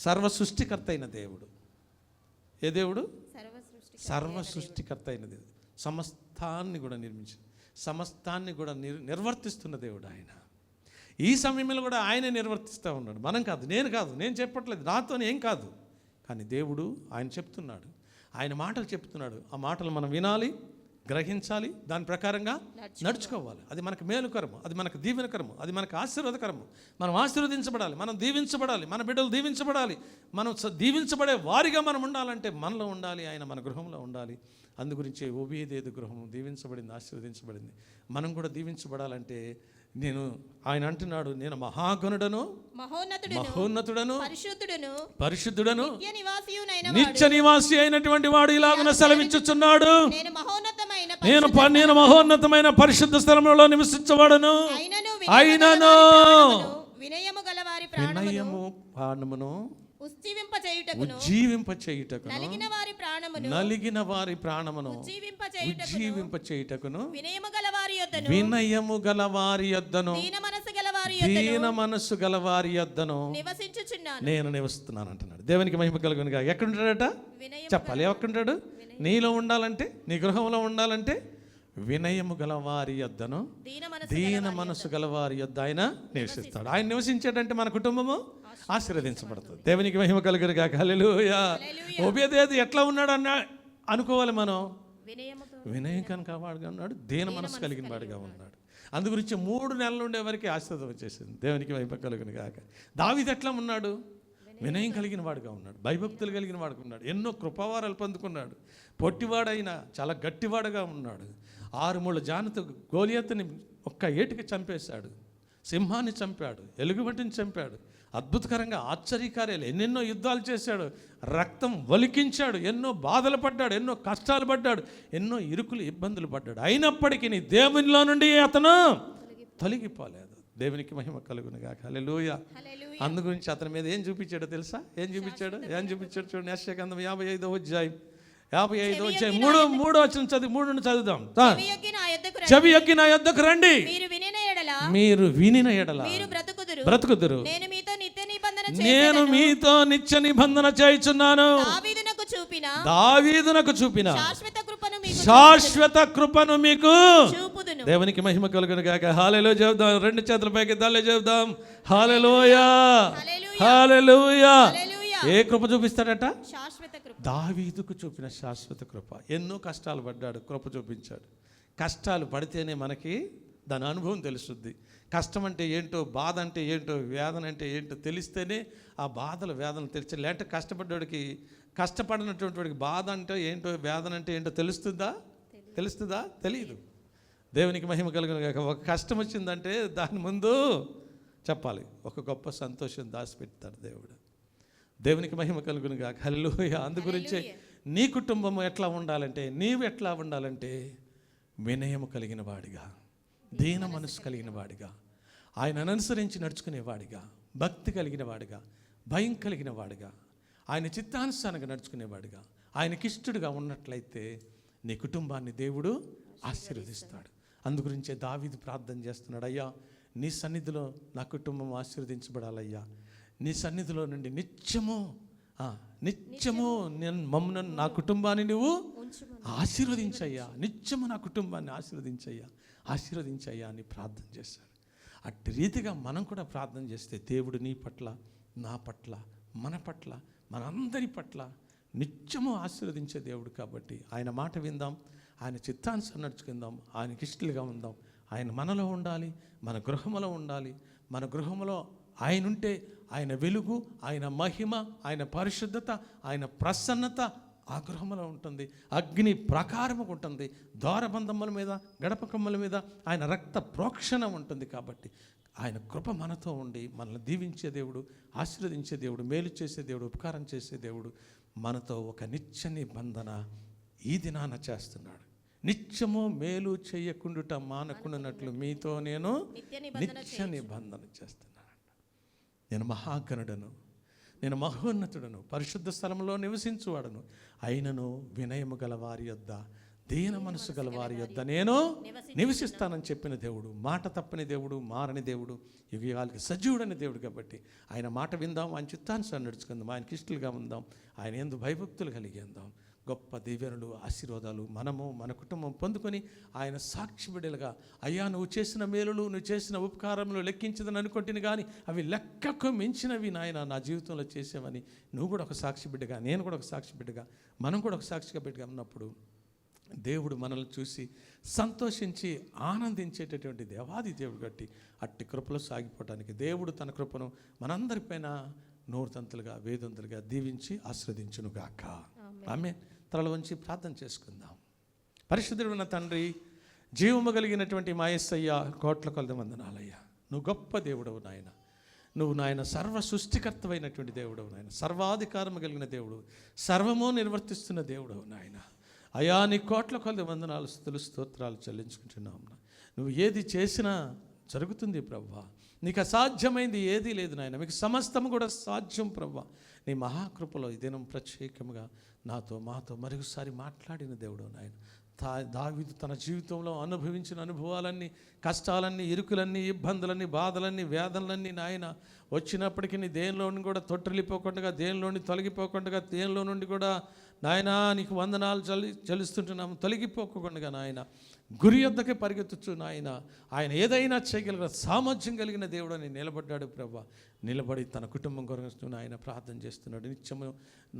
సర్వ సృష్టికర్త అయిన దేవుడు. ఏ దేవుడు? సర్వ సృష్టికర్త అయిన దేవుడు. సమస్తాన్ని కూడా నిర్మించి సమస్తాన్ని కూడా నిర్వర్తిస్తున్న దేవుడు ఆయన. ఈ సమయంలో కూడా ఆయనే నిర్వర్తిస్తూ ఉన్నాడు. మనం కాదు, నేను చెప్పట్లేదు, నాతో ఏం కాదు. కానీ దేవుడు ఆయన చెప్తున్నాడు, ఆయన మాటలు చెప్తున్నాడు. ఆ మాటలు మనం వినాలి, గ్రహించాలి, దాని ప్రకారంగా నడుచుకోవాలి. అది మనకు మేలుకరము, అది మనకు దీవెనకరము, అది మనకు ఆశీర్వాదకరము. మనం ఆశీర్వదించబడాలి, మనం దీవించబడాలి, మన బిడ్డలు దీవించబడాలి. మనం దీవించబడే వారిగా మనం ఉండాలంటే మనలో ఉండాలి, ఆయన మన గృహంలో ఉండాలి. అందుగురించే ఓబేదేదు గృహం దీవించబడింది, ఆశీర్వదించబడింది. మనం కూడా దీవించబడాలంటే ఆయన అంటున్నాడు, నేను మహాగణుడను మహోన్నతుడను పరిశుద్ధుడను నిత్య నివాసి అయినటువంటి వాడు ఇలాగున సెలవిచ్చుచున్నాడు, నేను మహోన్నతమైన పరిశుద్ధ స్థలములలో నివసించబడను. అయినను వినయము ప్రాణమును ఉజ్జీవింపచేయుటకును నలిగిన వారి ప్రాణమును ఉజ్జీవింపచేయుటకును వినయము గల వారి యొద్దను దీన మనస్సు గల వారి యొద్దను నేను నివసిస్తున్నాను అంటున్నాడు. దేవునికి మహిమ కలుగును గాక. ఎక్కడ ఉంటాడట? చెప్పాలి. ఎక్కడుంటాడు? నీలో ఉండాలంటే, నీ గృహంలో ఉండాలంటే వినయము గల వారి యొద్దను దీన మనస్సు గల వారి యొద్ద ఆయన నివసిస్తాడు. ఆయన నివసించాడంటే మన కుటుంబము ఆశీర్వదించబడుతుంది. దేవునికి మహిమ కలుగును గాక. హల్లెలూయా. ఓబేదేదు ఎట్లా ఉన్నాడు అనుకోవాలి మనం? వినయం కనుక వాడుగా ఉన్నాడు, దీన మనస్సు కలిగిన వాడుగా ఉన్నాడు. అందు గురించి 3 నెలలు ఉండే వరకు ఆశీర్వాదం వచ్చేసింది. దేవునికి మహిమ కలుగును గాక. దావీదు ఎట్లా ఉన్నాడు? వినయం కలిగిన వాడుగా ఉన్నాడు, భయభక్తులు కలిగిన వాడుగా ఉన్నాడు, ఎన్నో కృపావారాలు పొందుకున్నాడు. పొట్టివాడైనా చాలా గట్టివాడుగా ఉన్నాడు. 6 ముళ్ళ జానతో గోలియతుని ఒక్క ఏటికి చంపేశాడు, సింహాన్ని చంపాడు, ఎలుగుబంటిని చంపాడు, అద్భుతకరంగా ఆశ్చర్యకార్యాలు ఎన్నెన్నో యుద్ధాలు చేశాడు, రక్తం వలికించాడు, ఎన్నో బాధలు పడ్డాడు, ఎన్నో కష్టాలు పడ్డాడు, ఎన్నో ఇరుకులు ఇబ్బందులు పడ్డాడు. అయినప్పటికీ నీ దేవునిలో నుండి అతను తొలగిపోలేదు. దేవునికి మహిమ కలుగును గాక. హల్లెలూయా. అందు గురించి అతని మీద ఏం చూపించాడో తెలుసా? ఏం చూపించాడు చూడండి. యెషయా గ్రంథం 55వ అధ్యాయం 3వ వచనం చదివి 3 చదువుదాం. చెవి యొక్కి నా యొద్దకు రండి, మీరు వినిన ఎడల బ్రతుకుదురు, నేను మీతో నిత్య నిబంధన చేయుచున్నాను. దావీదునకు చూపిన శాశ్వత కృపను మీకు. దేవునికి మహిమ కలుగును గాక. హల్లెలూయా చెబుదాం. 2 చేతుల పైకి దల్లే చెబుదాం. హల్లెలూయా, హల్లెలూయా. ఏ కృప చూపిస్తాడట? దావీదుకు చూపిన శాశ్వత కృప. ఎన్నో కష్టాలు పడ్డాడు, కృప చూపించాడు. కష్టాలు పడితేనే మనకి దాని అనుభవం తెలుస్తుంది. కష్టం అంటే ఏంటో, బాధ అంటే ఏంటో, వేదన అంటే ఏంటో తెలిస్తేనే ఆ బాధలు వేదనలు తెలిసి. లేదంటే కష్టపడినటువంటి వాడికి బాధ అంటే ఏంటో, వేదన అంటే ఏంటో తెలుస్తుందా? తెలియదు. దేవునికి మహిమ కలుగును గాక. ఒక కష్టం వచ్చిందంటే దాని ముందు చెప్పాలి. ఒక గొప్ప సంతోషం దాచిపెడతాడు దేవుడు. దేవునికి మహిమ కలుగును గాక. హల్లెలూయా. అందుగురించే నీ కుటుంబం ఎట్లా ఉండాలంటే, నీవు ఎట్లా ఉండాలంటే వినయము కలిగిన వాడిగా, దీన మనసు కలిగిన వాడిగా, ఆయన అనుసరించి నడుచుకునేవాడిగా, భక్తి కలిగిన వాడిగా, భయం కలిగిన వాడిగా, ఆయన చిత్తానుసారంగా నడుచుకునేవాడిగా, ఆయనకిష్టుడుగా ఉన్నట్లయితే నీ కుటుంబాన్ని దేవుడు ఆశీర్వదిస్తాడు. అందుగురించే దావీదు ప్రార్థన చేస్తున్నాడు, అయ్యా నీ సన్నిధిలో నా కుటుంబం ఆశీర్వదించబడాలయ్యా, నీ సన్నిధిలో నుండి నిత్యము మమ్మల్ని నా కుటుంబాన్ని నువ్వు ఆశీర్వదించయ్యా, నిత్యము నా కుటుంబాన్ని ఆశీర్వదించయ్యా అని ప్రార్థన చేశాడు. అట్టి రీతిగా మనం కూడా ప్రార్థన చేస్తే దేవుడు నీ పట్ల, నా పట్ల, మన పట్ల, మనందరి పట్ల నిత్యము ఆశీర్వదించే దేవుడు. కాబట్టి ఆయన మాట విందాం, ఆయన చిత్తానుసారం నడుచుకుందాం, ఆయనకి ఇష్టలుగా ఉందాం. ఆయన మనలో ఉండాలి, మన గృహంలో ఉండాలి. మన గృహంలో ఆయన ఉంటే ఆయన వెలుగు, ఆయన మహిమ, ఆయన పరిశుద్ధత, ఆయన ప్రసన్నత ఆ గృహంలో ఉంటుంది. అగ్ని ప్రకారముగా ఉంటుంది. ద్వారబంధముల మీద, గడప కమ్మల మీద ఆయన రక్త ప్రోక్షణ ఉంటుంది. కాబట్టి ఆయన కృప మనతో ఉండి మనల్ని దీవించే దేవుడు, ఆశీర్వదించే దేవుడు, మేలు చేసే దేవుడు, ఉపకారం చేసే దేవుడు మనతో ఒక నిత్య నిబంధన ఈ దినాన చేస్తున్నాడు. నిత్యము మేలు చేయకుండుట మానకుండానట్లు మీతో నేను నిత్య నిబంధన చేస్తున్నాను. నేను మహాగణుడను, నేను మహోన్నతుడను, పరిశుద్ధ స్థలంలో నివసించువాడను, అయినను వినయము గల వారి యొద్ద, దీన మనసు గల వారి యొద్ద నేను నివసిస్తానని చెప్పిన దేవుడు, మాట తప్పని దేవుడు, మారని దేవుడు, యుగాలకి సజీవుడని దేవుడు. కాబట్టి ఆయన మాట విందాం, ఆయన చిత్తానుసారం నడుచుకుందాం, ఆయనకి ఇష్టలుగా ఉందాం, ఆయన యందు భయభక్తులు కలిగి ఉందాం. గొప్ప దీవెనలు, ఆశీర్వాదాలు మనము, మన కుటుంబం పొందుకొని ఆయన సాక్షి బిడ్డలుగా, అయ్యా నువ్వు చేసిన మేలులు, నువ్వు చేసిన ఉపకారములు లెక్కించదని అనుకుంటుని కానీ అవి లెక్కకు మించినవి నాయన నా జీవితంలో చేసావని నువ్వు కూడా ఒక సాక్షి బిడ్డగా, నేను కూడా ఒక సాక్షి బిడ్డగా, మనం కూడా ఒక సాక్షిగా బిడ్డగా ఉన్నప్పుడు దేవుడు మనల్ని చూసి సంతోషించి ఆనందించేటటువంటి దేవాది దేవుడు. గట్టి అట్టి కృపలో సాగిపోవటానికి దేవుడు తన కృపను మనందరిపైన నూరుతంతులుగా, వేదంతులుగా దీవించి ఆశీర్వదించునుగాక. ఆమె తల వంచి ప్రార్థన చేసుకుందాం. పరిశుద్ధుడైన తండ్రి, జీవము కలిగినటువంటి మా యేసయ్య, కోట్ల కొలది వందనాలయ్యా. నువ్వు గొప్ప దేవుడవు నాయన. నువ్వు నాయన సర్వ సృష్టికర్తమైనటువంటి దేవుడవు నాయన, సర్వాధికారము కలిగిన దేవుడు, సర్వము నిర్వర్తిస్తున్న దేవుడవు నాయన. అయా నీ కోట్ల కొలది వందనాలు, స్తుతులు, స్తోత్రాలు చెల్లించుకుంటున్నాం. నువ్వు ఏది చేసినా జరుగుతుంది ప్రభువా. నీకు అసాధ్యమైంది ఏదీ లేదు నాయన, మీకు సమస్తము కూడా సాధ్యం ప్రభువా. నీ మహాకృపలో ఈ దినం ప్రత్యేకంగా నాతో, మాతో మరొకసారి మాట్లాడిన దేవుడు నాయన. దావీదు తన జీవితంలో అనుభవించిన అనుభవాలన్నీ, కష్టాలన్నీ, ఇరుకులన్నీ, ఇబ్బందులన్నీ, బాధలన్నీ, వేదనలన్నీ నాయన వచ్చినప్పటికీ నీ దేనిలో నుండి కూడా తొట్టిల్లిపోకుండా, దేనిలో నుండి తొలగిపోకుండా, దేనిలో నుండి కూడా నాయన నీకు వందనాలు చెల్లిస్తుంటున్నాము. తొలగిపోకుండా నాయన గురి యొద్దకే పరిగెత్తుచు నాయన ఆయన ఏదైనా చేయగలిగిన సామర్థ్యం కలిగిన దేవుడు అని నిలబడ్డాడు ప్రభా. నిలబడి తన కుటుంబం కొరకు నాయన ప్రార్థన చేస్తున్నాడు. నిత్యము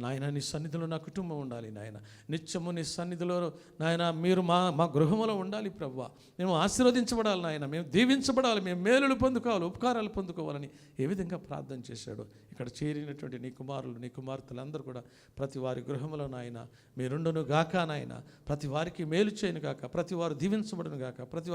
నాయన నీ సన్నిధిలో నా కుటుంబం ఉండాలి నాయన, నిత్యము నీ సన్నిధిలో నాయన మీరు మా గృహంలో ఉండాలి ప్రభా. మేము ఆశీర్వదించబడాలి నాయన, మేము దీవించబడాలి, మేము మేలులు పొందుకోవాలి, ఉపకారాలు పొందుకోవాలని ఏ విధంగా ప్రార్థన చేశాడో ఇక్కడ చేరినటువంటి నీ కుమారులు, నీ కుమార్తెలు అందరూ కూడా ప్రతి వారి గృహంలో నాయన మీరుండును గాక నాయన, ప్రతి వారికి మేలు చేయను గాక, ప్రతి వారు దీవించబడును గాక, ప్రతి